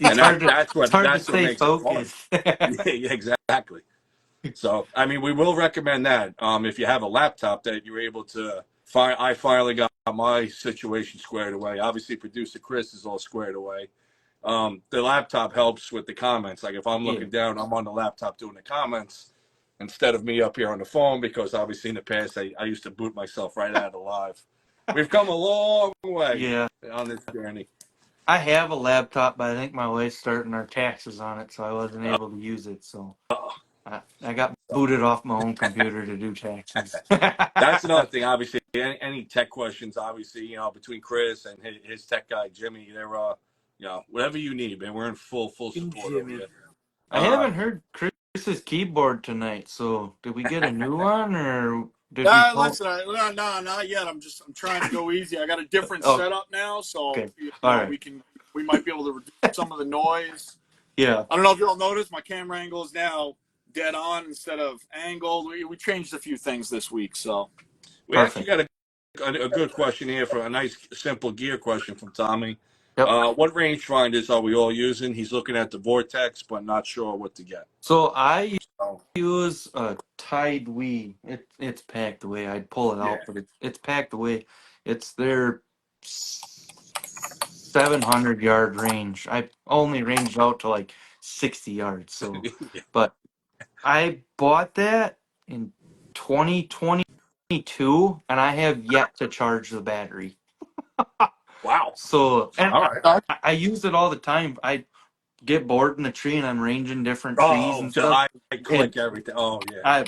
and hard to that's it's hard to what stay makes it fun. focused. Yeah, exactly. So, I mean, we will recommend that. If you have a laptop that you're able to find, I finally got my situation squared away. Obviously, producer Chris is all squared away. The laptop helps with the comments. Like if I'm Yeah. looking down, I'm on the laptop doing the comments instead of me up here on the phone because obviously in the past I used to boot myself right out of the live. We've come a long way Yeah. on this journey. I have a laptop, but I think my wife's starting our taxes on it, so I wasn't able to use it. So I got booted off my own computer to do taxes. That's another thing. Obviously, any tech questions, obviously, between Chris and his tech guy Jimmy, they're whatever you need, man. We're in full support over Jimmy. here. I haven't heard Chris's keyboard tonight, so did we get a new one or did we pull? Listen, no, not yet. I'm trying to go easy. I got a different Oh, setup now, so okay. All right. we might be able to reduce some of the noise. Yeah. I don't know if you'll notice my camera angle is now dead on instead of angled. We changed a few things this week, so We actually got a good question here for a nice simple gear question from Tommy. Yep. What rangefinders are we all using? He's looking at the Vortex, but not sure what to get. So I use a Tide Wee. It's packed away. I'd pull it out, but it's packed away. It's their 700-yard range. I only ranged out to like 60 yards. So, but I bought that in 2022, and I have yet to charge the battery. Wow. So, and All right. I use it all the time. I get bored in a tree, and I'm ranging different trees and stuff. I click everything. Oh, yeah.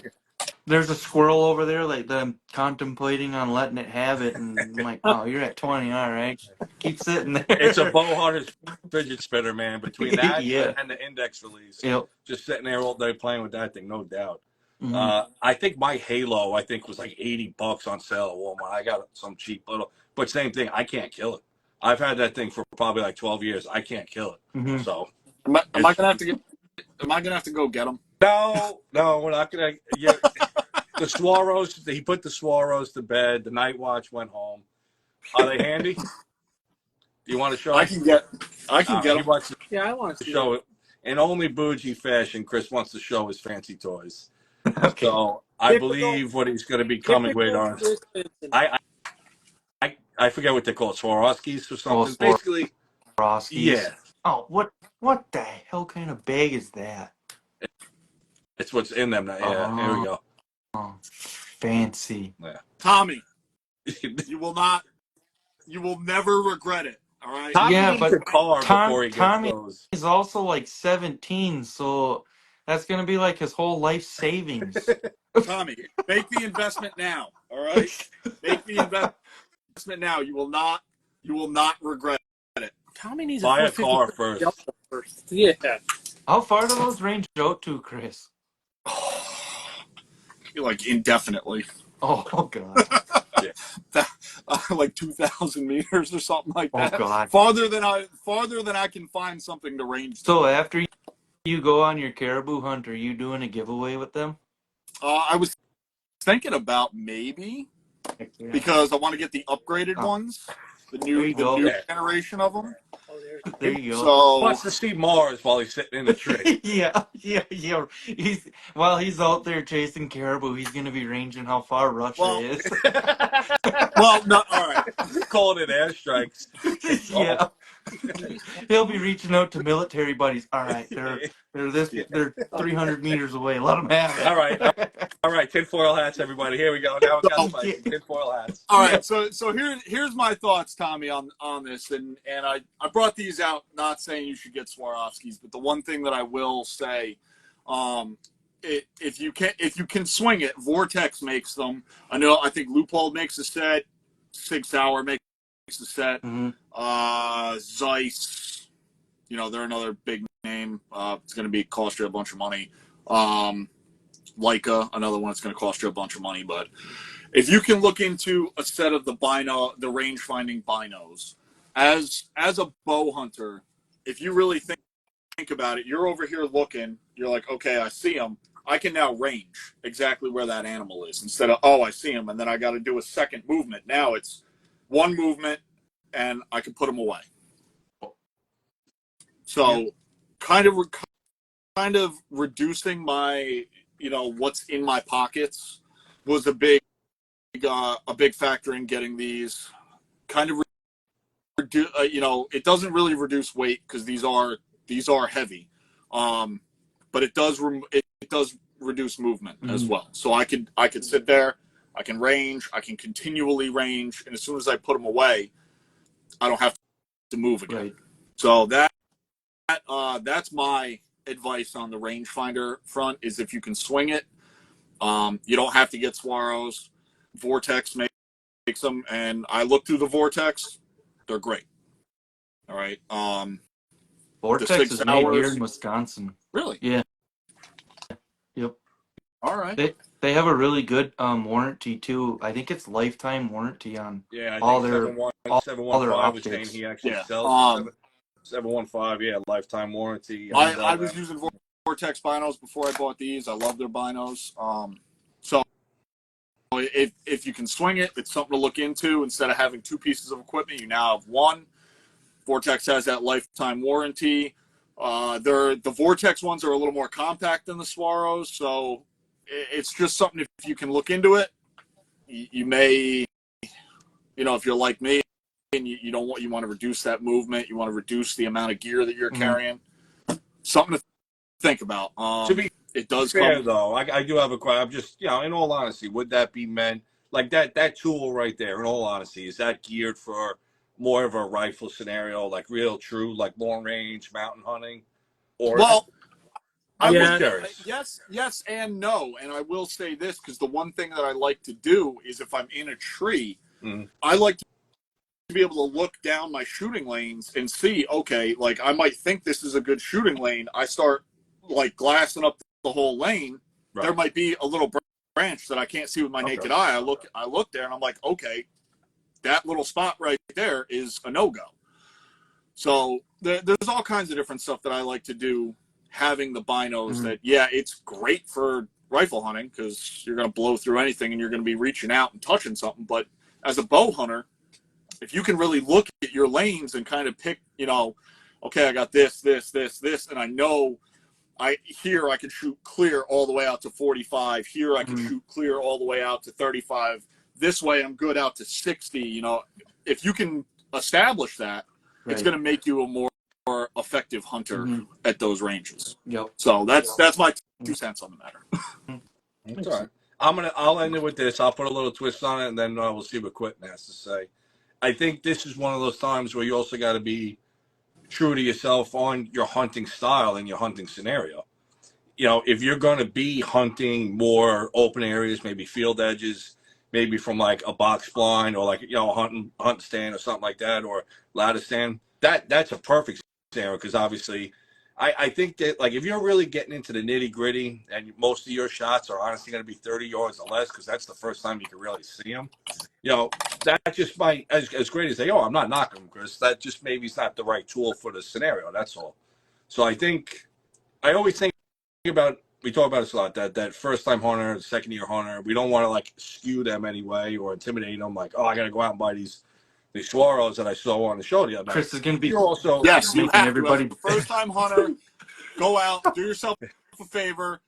There's a squirrel over there that I'm contemplating on letting it have it, and I'm like, oh, you're at 20, all right. Keep sitting there. It's a bow hunter's fidget spinner, man. Between that Yeah. and the index release, Yep. just sitting there all day playing with that thing, no doubt. Mm-hmm. I think my Halo, was like $80 on sale at Walmart. I got some cheap little, but same thing. I can't kill it. I've had that thing for probably like 12 years. I can't kill it. Mm-hmm. So, am I gonna have to go get them? No, we're not gonna. Yeah, the Swaros. He put the Swaros to bed. The Night Watch went home. Are they handy? Do you want to show? I can get them. He wants Yeah, I want to to show it in only bougie fashion. Chris wants to show his fancy toys. Okay. So I believe what he's going to be coming with on. I forget what they call it, Swarovskis or something. Basically, Swarovskis. yeah. Oh, what the hell kind of bag is that? It's what's in them. Yeah, here we go. Oh, fancy. Yeah. Tommy, you will never regret it. All right. Tommy Yeah, needs a car before he gets Tommy those. is also like 17, so that's gonna be like his whole life savings. Tommy, make the investment now. All right. Make the investment now. You will not regret it. Tommy needs Buy a 450 car first. Yeah. How far do those range out to, Chris? Like indefinitely. Oh God. Yeah. like 2,000 meters or something like Oh that. God. Farther than I can find something to range. So after you go on your caribou hunt, are you doing a giveaway with them? I was thinking about maybe, Heck yeah. because I want to get the upgraded Oh, ones, the there you go. new Yeah. generation of them. There you go. So Wants to see Mars while he's sitting in a tree. Yeah. While he's out there chasing caribou, he's gonna be ranging how far Russia well, is. no, all right. Calling it airstrikes. Oh. Yeah. He'll be reaching out to military buddies. All right, Yeah. they're 300 meters away. Let them have All right. it. All right. Tinfoil hats, everybody. Here we go. Now it got So, spicy. Tinfoil hats. all Yeah. right, so here's my thoughts, Tommy, on this, and I brought these out, not saying you should get Swarovskis, but the one thing that I will say, if you can swing it, Vortex makes them. I think Loophole makes a set, Sig Sauer makes a set, Mhm. Zeiss, they're another big name. It's going to be cost you a bunch of money. Leica, another one that's going to cost you a bunch of money, but if you can look into a set of the range finding binos, as a bow hunter, if you really think about it, you're over here looking, you're like, okay, I see him. I can now range exactly where that animal is instead of, oh, I see him, and then I got to do a second movement. Now it's one movement, and I can put him away. So, Yeah. kind of reducing my, what's in my pockets was a big factor in getting these. Kind of it doesn't really reduce weight because these are heavy, but it does reduce movement as Mhm. well. So I could sit there, I can range, I can continually range, and as soon as I put them away, I don't have to move again. Right. So that's my advice on the rangefinder front, is if you can swing it, you don't have to get Swaros. Vortex makes them, and I look through the Vortex, they're great. All right. The Vortex 6 is made here hours. in Wisconsin. Really? Yeah. Yep. All right. They have a really good warranty too. I think it's lifetime warranty on Yeah, I all think their 715 was saying optics. he actually Yeah. sells 715. Yeah, lifetime warranty. I was using Vortex binos before I bought these. I love their binos. So if you can swing it, it's something to look into. Instead of having two pieces of equipment, you now have one. Vortex has that lifetime warranty. The Vortex ones are a little more compact than the Swaros, so it's just something, if you can look into it, you may, if you're like me and you want to reduce that movement, you want to reduce the amount of gear that you're carrying, something to think about. To be It does fair, come. though, I do have a question. I'm just, in all honesty, would that be meant, like that tool right there, in all honesty, is that geared for more of a rifle scenario, like real true, like long range mountain hunting? Or, Well, I'm just curious. yes and no. And I will say this, because the one thing that I like to do is, if I'm in a tree, I like to be able to look down my shooting lanes and see, okay, like I might think this is a good shooting lane. I start like glassing up the whole lane. Right. There might be a little branch that I can't see with my naked eye. I look there and I'm like, okay, that little spot right there is a no-go. So there's all kinds of different stuff that I like to do, having the binos that, it's great for rifle hunting because you're going to blow through anything and you're going to be reaching out and touching something. But as a bow hunter, if you can really look at your lanes and kind of pick, okay, I got this, and I know here I can shoot clear all the way out to 45. Here I can shoot clear all the way out to 35. This way I'm good out to 60. If you can establish that, it's going to make you a more effective hunter at those ranges. Yep. So that's my 2 cents on the matter. That's all right. I'll end it with this. I'll put a little twist on it, and then we'll see what Quinton has to say. I think this is one of those times where you also got to be true to yourself on your hunting style and your hunting scenario. If you're going to be hunting more open areas, maybe field edges, maybe from like a box blind or like, a hunt stand or something like that, or ladder stand, that's a perfect scenario because obviously I think that, like, if you're really getting into the nitty gritty and most of your shots are honestly going to be 30 yards or less because that's the first time you can really see them, you know, that just might, as great as they are, I'm not knocking them, Chris. That just maybe is not the right tool for the scenario. That's all. So I think I always think about, we talk about this a lot, that first time hunter, second year hunter, we don't want to like skew them anyway or intimidate them. Like, oh, I got to go out and buy these swallows that I saw on the show the other night. Chris is going to be You're also Yes, you making have to. As everybody. a first-time hunter, go out, do yourself a favor,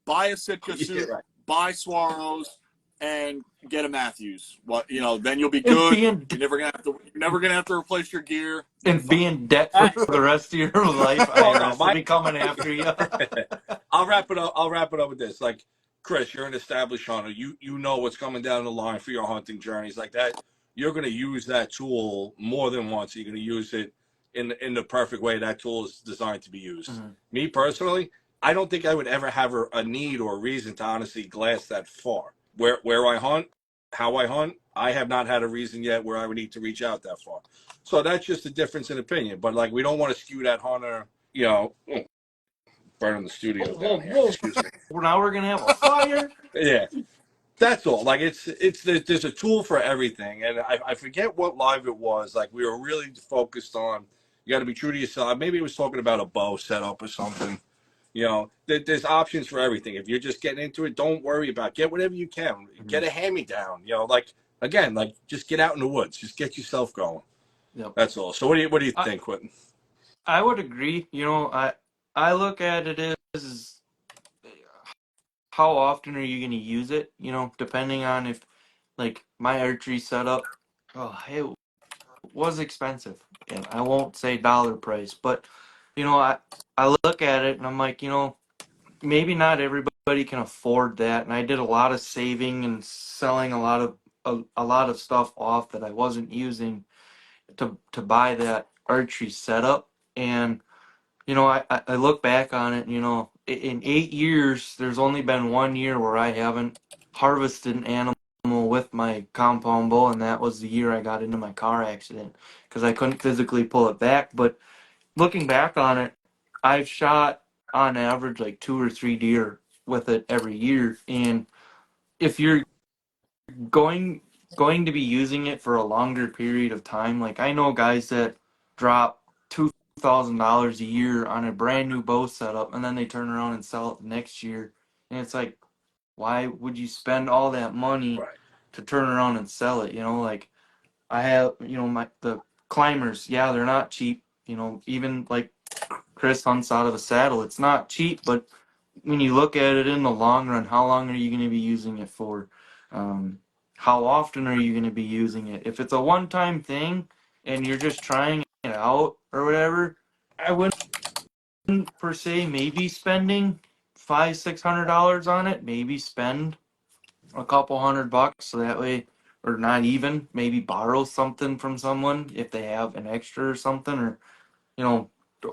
buy a Sitka suit, right. buy Swaros, and get a Matthews. What then you'll be And good. being You're never gonna have to replace your gear. and be in debt for the rest of your life. Well, no, IRS will be coming after you. I'll wrap it up with this. Like, Chris, you're an established hunter. You know what's coming down the line for your hunting journeys like that. You're going to use that tool more than once. You're going to use it in the perfect way that tool is designed to be used. Mm-hmm. Me personally, I don't think I would ever have a need or a reason to honestly glass that far. Where I hunt, how I hunt, I have not had a reason yet where I would need to reach out that far. So that's just a difference in opinion. But like, we don't want to skew that hunter, burning the studio down here. Excuse me. Now we're going to have a fire. Yeah, that's all. Like, there's a tool for everything, and I forget what live it was. Like, we were really focused on, you got to be true to yourself. Maybe it was talking about a bow setup or something. There's options for everything. If you're just getting into it, don't worry about it. Get whatever you can. Mm-hmm. Get a hand-me-down. Just get out in the woods. Just get yourself going. Yep. That's all. So what do you think, Quinton? I would agree. I look at it as how often are you going to use it? Depending on if, like, my archery setup, it was expensive, and I won't say dollar price, but I look at it and I'm like, maybe not everybody can afford that, and I did a lot of saving and selling a lot of stuff off that I wasn't using to buy that archery setup. And I look back on it, in 8 years, there's only been 1 year where I haven't harvested an animal with my compound bow, and that was the year I got into my car accident because I couldn't physically pull it back. But looking back on it, I've shot on average like 2 or 3 deer with it every year. And if you're going to be using it for a longer period of time, like I know guys that drop $2,000 a year on a brand new bow setup, and then they turn around and sell it next year, and it's like, why would you spend all that money Right. to turn around and sell it? Like I have, the climbers, yeah, they're not cheap. Even like Chris hunts out of a saddle, it's not cheap, but when you look at it in the long run, how long are you going to be using it for? How often are you going to be using it? If it's a one-time thing and you're just trying it out or whatever, I wouldn't per se maybe spending $500-$600 on it. Maybe spend a couple $100 so that way, or not even, maybe borrow something from someone if they have an extra or something, or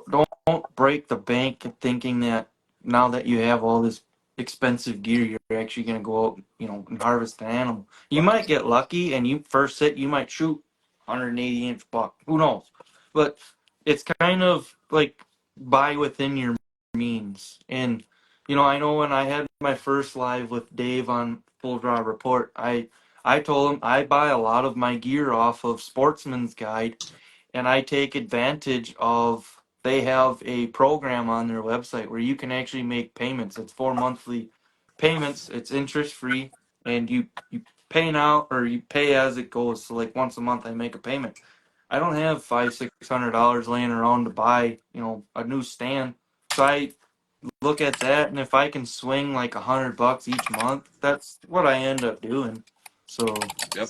don't break the bank thinking that now that you have all this expensive gear, you're actually going to go out, and harvest an animal. You Right. might get lucky, and you first hit, you might shoot 180-inch buck. Who knows? But it's kind of like buy within your means. And I know when I had my first live with Dave on Full Draw Report, I told him I buy a lot of my gear off of Sportsman's Guide, and I take advantage of, they have a program on their website where you can actually make payments. It's 4 monthly payments. It's interest free, and you pay now or you pay as it goes. So like once a month I make a payment. I don't have $500-$600 laying around to buy a new stand. So I look at that, and if I can swing like $100 each month, that's what I end up doing. So Yep.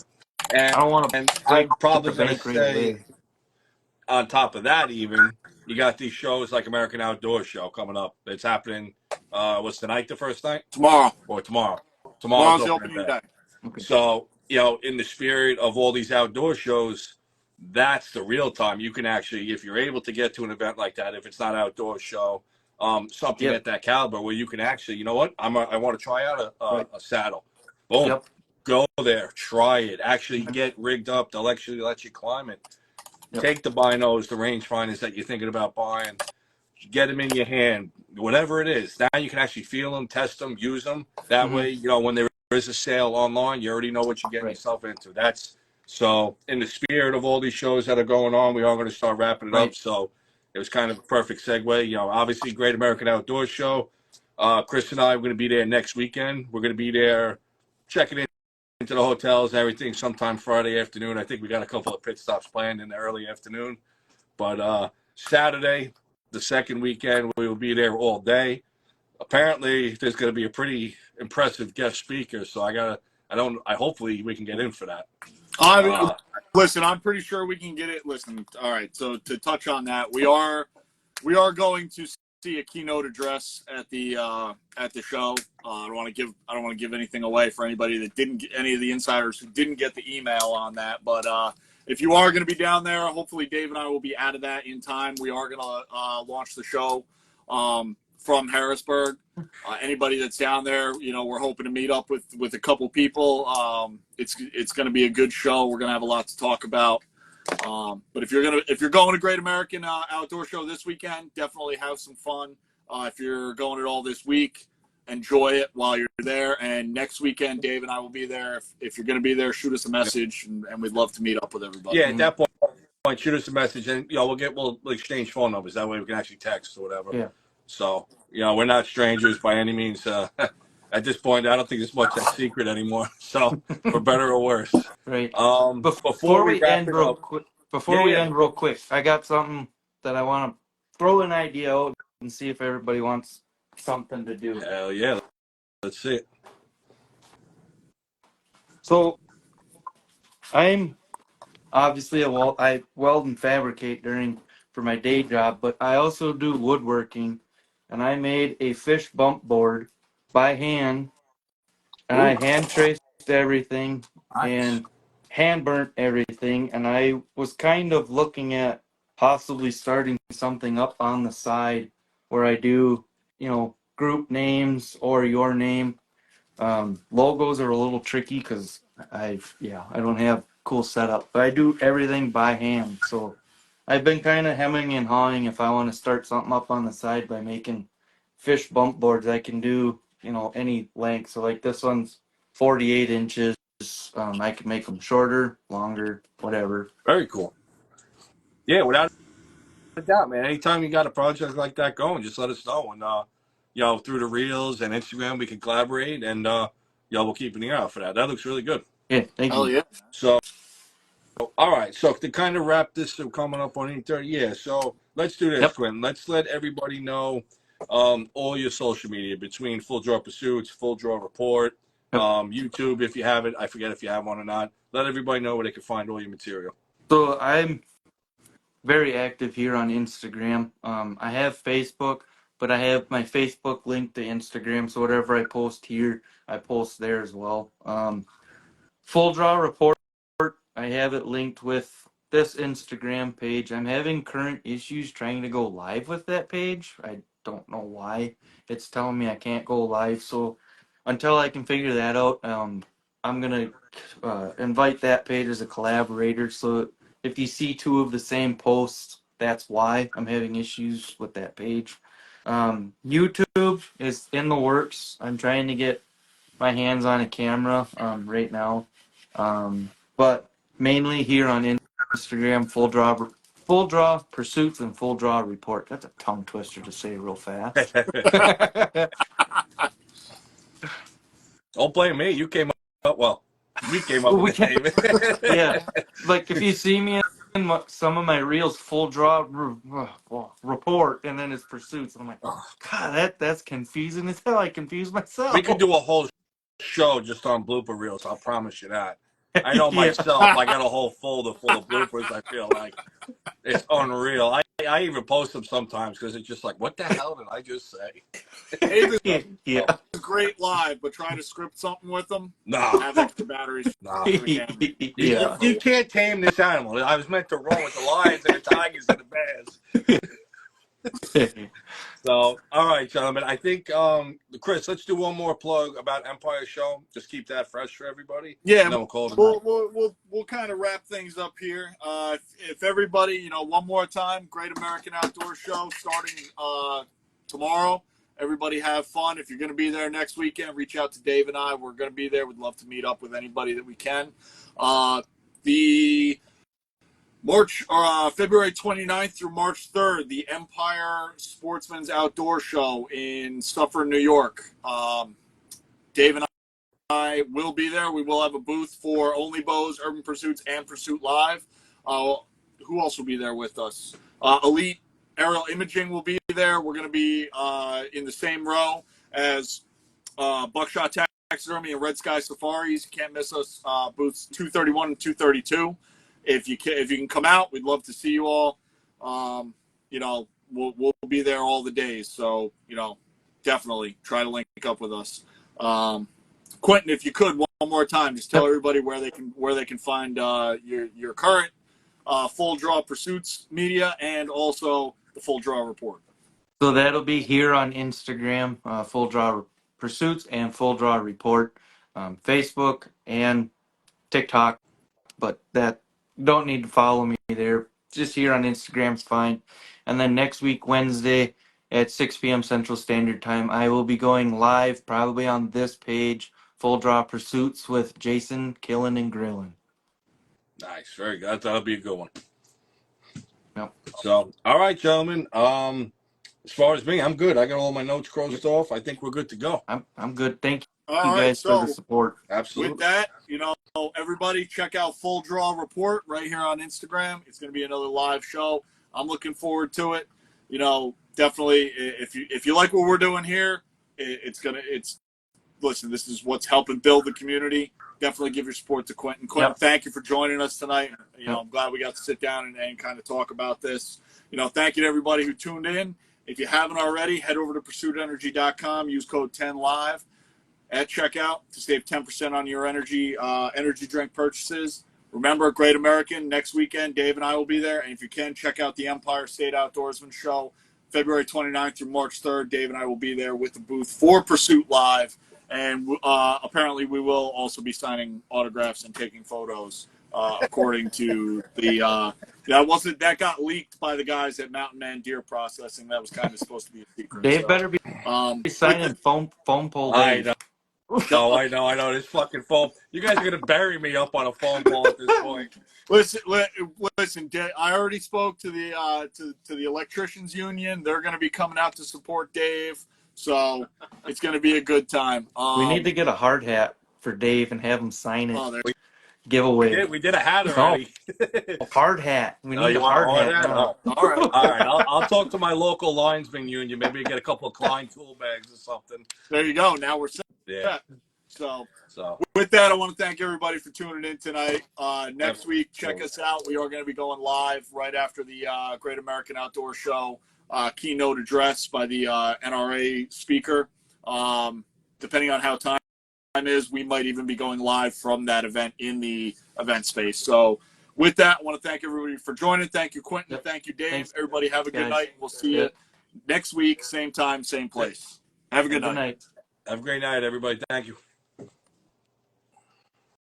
I don't want to And I'm break the probably going to bank right say, away. on top of that, even, you got these shows like American Outdoor Show coming up. It's happening. What's tonight? The first night Tomorrow. or tomorrow? Tomorrow's Tomorrow's the opening opening day. day. Okay. So in the spirit of all these outdoor shows, that's the real time. You can actually, if you're able to get to an event like that, if it's not outdoor show, something Yep. at that caliber where you can actually, you know what, I want to try out Right. a saddle. Boom. Yep. Go there, try it. Actually get rigged up. They'll actually let you climb it. Yep. Take the binos, the rangefinders that you're thinking about buying, get them in your hand, whatever it is. Now you can actually feel them, test them, use them. That Mm-hmm. way, when they're is a sale online, you already know what you're getting yourself into. So in the spirit of all these shows that are going on, we are going to start wrapping it up. So it was kind of a perfect segue. Obviously, Great American Outdoor Show. Chris and I are going to be there next weekend. We're going to be there checking into the hotels and everything sometime Friday afternoon. I think we got a couple of pit stops planned in the early afternoon. But Saturday, the second weekend, we will be there all day. Apparently, there's going to be a pretty impressive guest speaker. So hopefully we can get in for that. Listen, I'm pretty sure we can get it. Listen, all right. So to touch on that, we are going to see a keynote address at the show. I don't want to give anything away for anybody that didn't get, any of the insiders who didn't get the email on that. But if you are going to be down there, hopefully Dave and I will be out of that in time. We are going to launch the show from Harrisburg. Anybody that's down there, we're hoping to meet up with a couple people. It's going to be a good show. We're going to have a lot to talk about. But if you're going to Great American Outdoor Show this weekend, definitely have some fun. If you're going at all this week, enjoy it while you're there. And next weekend, Dave and I will be there. If you're going to be there, shoot us a message, and we'd love to meet up with everybody. Yeah, at that point, shoot us a message, and we'll exchange phone numbers. That way we can actually text or whatever. Yeah. So we're not strangers by any means. At this point, I don't think there's much that's secret anymore. So for better or worse. Right. Before we end real quick, I got something that I want to throw an idea out and see if everybody wants something to do. Hell yeah. Let's see it. So I'm obviously I weld and fabricate for my day job, but I also do woodworking, and I made a fish bump board by hand, and I hand traced everything and hand burnt everything, and I was kind of looking at possibly starting something up on the side where I do, group names or your name. Logos are a little tricky because I don't have cool setup, but I do everything by hand. So I've been kind of hemming and hawing if I want to start something up on the side by making fish bump boards. I can do, any length. So like this one's 48 inches. I can make them shorter, longer, whatever. Very cool. Yeah, without a doubt, man. Anytime you got a project like that going, just let us know. And, through the Reels and Instagram, we can collaborate. And, we'll keep an ear out for that. That looks really good. Yeah, thank you. Yeah. So, all right. So to kind of wrap this, coming up on 8:30. Yeah. So let's do this, Quinton. Let's let everybody know all your social media between Full Draw Pursuits, Full Draw Report, YouTube, if you have it. I forget if you have one or not. Let everybody know where they can find all your material. So I'm very active here on Instagram. I have Facebook, but I have my Facebook linked to Instagram. So whatever I post here, I post there as well. Full Draw Report, I have it linked with this Instagram page. I'm having current issues trying to go live with that page. I don't know why it's telling me I can't go live. So until I can figure that out, I'm going to invite that page as a collaborator. So if you see two of the same posts, that's why I'm having issues with that page. YouTube is in the works. I'm trying to get my hands on a camera right now. But mainly here on Instagram, Full Draw Pursuits and Full Draw Report. That's a tongue twister to say real fast. Don't blame me. You came up, we came up with the name. Yeah. Like if you see me in some of my reels, Full Draw Report, and then it's Pursuits. And I'm like, God, that's confusing as hell. I confuse myself. We could do a whole show just on blooper reels. I'll promise you that. I know myself. I got a whole folder full of bloopers. I feel like it's unreal. I even post them sometimes because it's just like, what the hell did I just say? Yeah. Great live, but trying to script something with them. Nah. Have extra batteries. Nah. You can't tame this animal. I was meant to roll with the lions and the tigers and the bears. So, all right, gentlemen. I think, Chris, let's do one more plug about Empire Show. Just keep that fresh for everybody. Yeah, we'll call it we'll kind of wrap things up here. If everybody, one more time, Great American Outdoor Show starting tomorrow. Everybody have fun. If you're going to be there next weekend, reach out to Dave and I. We're going to be there. We'd love to meet up with anybody that we can. The February 29th through March 3rd, the Empire Sportsman's Outdoor Show in Suffern, New York. Dave and I will be there. We will have a booth for Only Bows, Urban Pursuits, and Pursuit Live. Who else will be there with us? Elite Aerial Imaging will be there. We're going to be in the same row as Buckshot Taxidermy and Red Sky Safaris. You can't miss us. Booths 231 and 232. If you can come out, we'd love to see you all. We'll be there all the days. So, definitely try to link up with us. Quinton, if you could, one more time, just tell everybody where they can find your current Full Draw Pursuits media and also the Full Draw Report. So that'll be here on Instagram, Full Draw Pursuits and Full Draw Report, Facebook and TikTok. But that don't need to follow me there. Just here on Instagram's fine. And then next week, Wednesday at 6 p.m. Central Standard Time, I will be going live probably on this page, Full Draw Pursuits with Jason Killing and Grilling. Nice, very good. That'll be a good one. Yep. So, all right, gentlemen. As far as me, I'm good. I got all my notes crossed off. I think we're good to go. I'm good. Thank you All right, guys for the support. Absolutely. With that, everybody check out Full Draw Report right here on Instagram. It's going to be another live show. I'm looking forward to it. Definitely, if you like what we're doing here, listen, this is what's helping build the community. Definitely give your support to Quinton. Quinton, Thank you for joining us tonight. I'm glad we got to sit down and kind of talk about this. Thank you to everybody who tuned in. If you haven't already, head over to pursuitenergy.com. Use code 10LIVE at checkout to save 10% on your energy drink purchases. Remember, Great American, next weekend, Dave and I will be there. And if you can, check out the Empire State Outdoorsman Show, February 29th through March 3rd. Dave and I will be there with the booth for Pursuit Live. And apparently we will also be signing autographs and taking photos, according to that got leaked by the guys at Mountain Man Deer Processing. That was kind of supposed to be a secret. Dave better be signing foam pole. I know. No, I know. This fucking foam. You guys are gonna bury me up on a foam pole at this point. Listen. I already spoke to the to the electricians union. They're going to be coming out to support Dave, so it's going to be a good time. We need to get a hard hat for Dave and have him sign it. Giveaway. We did a hat already. A hard hat. We need a hard hat. All right. I'll talk to my local linesman union. Maybe get a couple of Klein tool bags or something. There you go. Now we're set. Yeah. So with that, I want to thank everybody for tuning in tonight. Next week, check us out. We are going to be going live right after the Great American Outdoor Show keynote address by the NRA speaker. Depending on how time is, we might even be going live from that event in the event space. So with that, I want to thank everybody for joining. Thank you, Quinton. Yep. Thank you, Dave. Thanks, everybody have a good guys. night. We'll see you next week, same time, same place. Have a good night. Have a great night, everybody. Thank you.